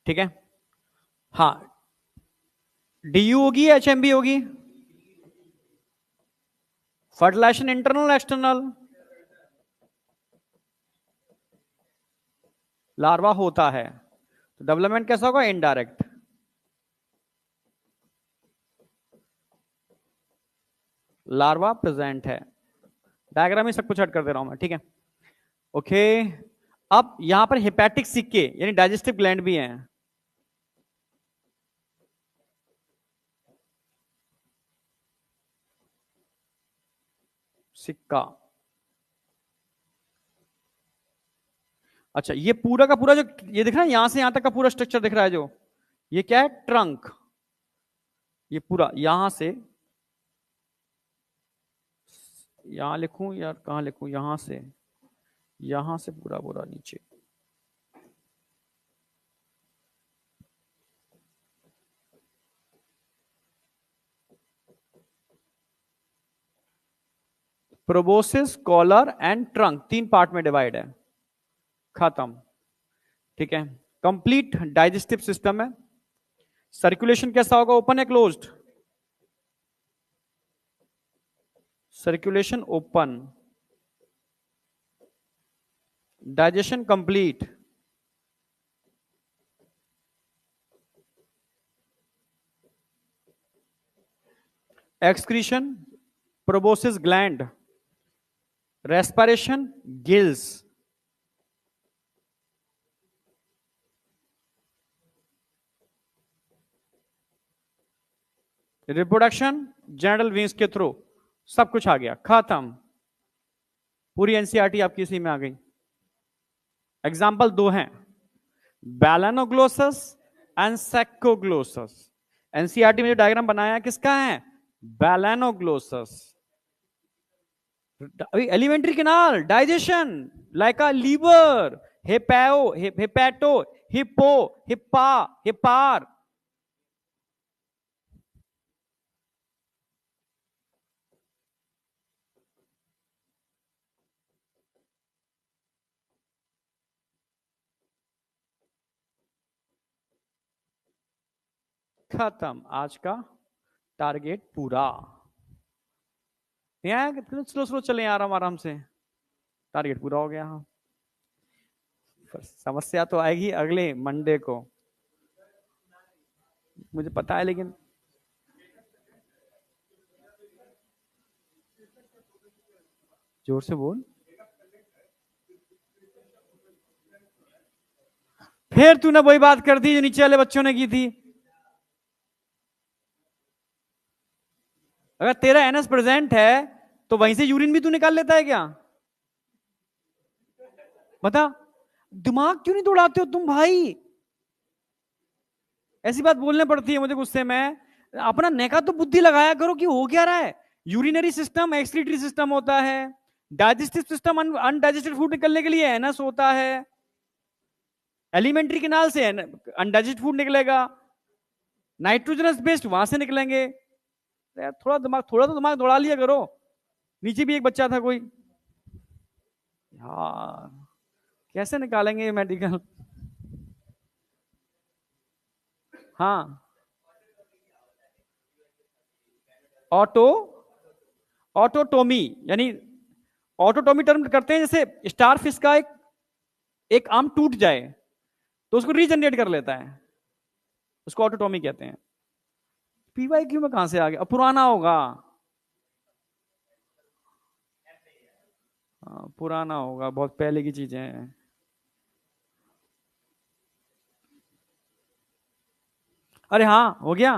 ठीक है। हाँ, DU होगी, HMB होगी? Fertilisation internal external? लार्वा होता है, तो डेवलपमेंट कैसा होगा? इनडायरेक्ट। लार्वा प्रेजेंट है, डायग्राम में सब कुछ हट कर दे रहा हूं मैं, ठीक है, ओके। अब यहां पर हेपेटिक सिक्के यानी डाइजेस्टिव ग्लैंड भी हैं। सिक्का, अच्छा, ये पूरा का पूरा जो ये दिख रहा है, यहां से यहां तक का पूरा स्ट्रक्चर दिख रहा है जो, ये क्या है? ट्रंक। ये पूरा यहां से, यहां लिखूं यार, कहां लिखूं, यहां से पूरा पूरा नीचे। Proboscis, collar and trunk, 3 part में डिवाइड है, खत्म, ठीक है। कंप्लीट डाइजेस्टिव सिस्टम है। सर्कुलेशन कैसा होगा? ओपन है, closed? Circulation open, digestion complete, excretion proboscis gland, respiration gills, reproduction genital veins के थ्रू, सब कुछ आ गया, खत्म। पूरी एनसीईआरटी आपकी इसी में आ गई। एग्जाम्पल दो हैं, बैलेनोग्लोसस एंड सेक्कोग्लोसस। एनसीईआरटी में जो डायग्राम बनाया किसका है? Balanoglossus. Alimentary canal, digestion, like a liver, hepato, hippo, हिप्पा, हिपार। खत्म, आज का टारगेट पूरा। कितने स्लो स्लो चले आराम आराम से, टारगेट पूरा हो गया। हाँ, समस्या तो आएगी अगले मंडे को, मुझे पता है, लेकिन जोर से बोल। फिर तूने वही बात कर दी जो नीचे वाले बच्चों ने की थी। अगर तेरा एनएस प्रेजेंट है तो वहीं से यूरिन भी तू निकाल लेता है क्या? बता, दिमाग क्यों नहीं दौड़ाते हो तुम भाई? ऐसी बात बोलने पड़ती है मुझे गुस्से में। अपना नेका तो बुद्धि लगाया करो कि हो क्या रहा है। यूरिनरी सिस्टम, एक्सक्रीटरी सिस्टम होता है, डाइजेस्टिव सिस्टम, अनडाइजेस्टेड फूड निकलने के लिए एनएस होता है, एलिमेंट्री कैनाल से अनडाइजेस्टेड फूड निकलेगा, नाइट्रोजनस बेस्ड वहां से निकलेंगे। थोड़ा तो दिमाग दौड़ा लिया करो। नीचे भी एक बच्चा था कोई, यार कैसे निकालेंगे मेडिकल। हाँ, ऑटो ऑटोटोमी, यानी ऑटोटोमी टर्म करते हैं जैसे स्टार फिश का एक आर्म टूट जाए तो उसको रीजनरेट कर लेता है, उसको ऑटोटोमी कहते हैं। पीवाईक्यू में कहां से आ गया? पुराना होगा। पुराना होगा, बहुत पहले की चीजें हैं। अरे हाँ, हो गया।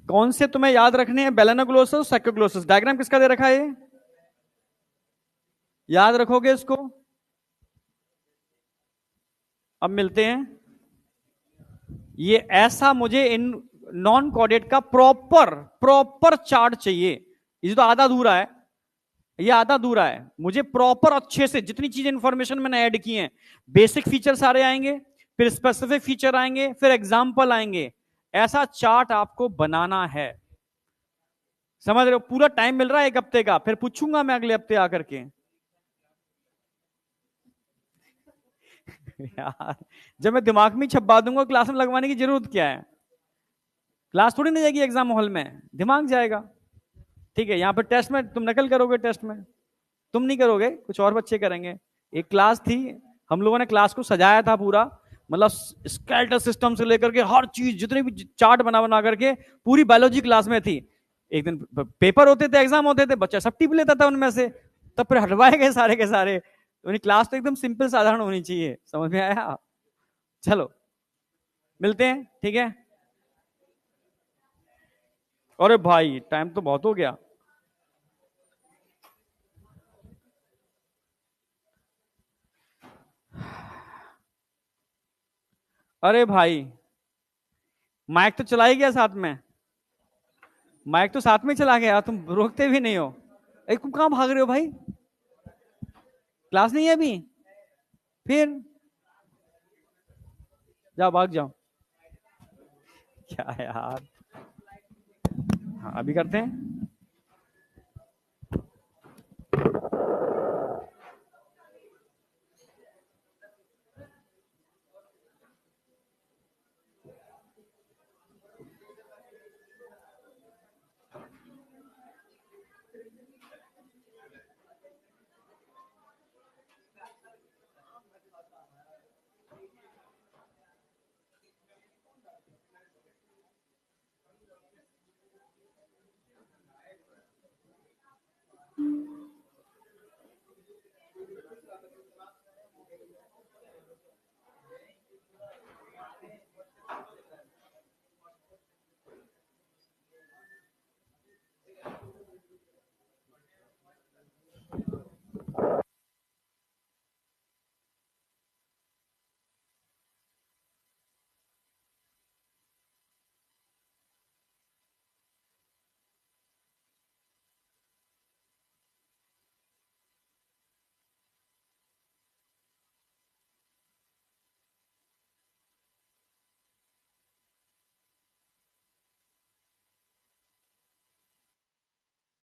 कौन से तुम्हें याद रखने हैं? बेलेनोग्लोसस, सैकोग्लोसस। डायग्राम किसका दे रखा है? याद रखोगे इसको? अब मिलते हैं। ये ऐसा मुझे इन नॉन कोडेड का प्रॉपर प्रॉपर चार्ट चाहिए। ये तो आधा अधूरा है, ये आधा अधूरा है। मुझे प्रॉपर अच्छे से जितनी चीजें इंफॉर्मेशन मैंने ऐड की हैं, बेसिक फीचर सारे आएंगे, फिर स्पेसिफिक फीचर आएंगे, फिर एग्जाम्पल आएंगे। ऐसा चार्ट आपको बनाना है, समझ रहे हो? पूरा टाइम मिल रहा है एक हफ्ते का, फिर पूछूंगा मैं अगले हफ्ते आकर के। यार, जब मैं दिमाग में छपवा दूंगा, क्लास में लगवाने की जरूरत क्या है? क्लास थोड़ी नहीं जाएगी एग्जाम हॉल में, दिमाग जाएगा। ठीक है, यहाँ पर टेस्ट में तुम नकल करोगे, टेस्ट में तुम नहीं करोगे, कुछ और बच्चे करेंगे। एक क्लास थी, हम लोगों ने क्लास को सजाया था पूरा, मतलब स्केलेटल सिस्टम से लेकर के हर चीज, जितने भी चार्ट बना बना करके पूरी बायोलॉजी क्लास में थी। एक दिन पेपर होते थे, एग्जाम होते थे, बच्चा सब टिप लेता था उनमें से, तब फिर हटवाए गए सारे के सारे। तो क्लास तो एकदम सिंपल साधारण होनी चाहिए, समझ में आया? चलो मिलते हैं, ठीक है। अरे भाई टाइम तो बहुत हो गया। अरे भाई, माइक तो चला ही गया साथ में, माइक तो साथ में चला गया, तुम रोकते भी नहीं हो। एक तुम कहां भाग रहे हो भाई? क्लास नहीं है अभी? फिर जाओ, भाग जाओ। क्या यार, हाँ अभी करते हैं।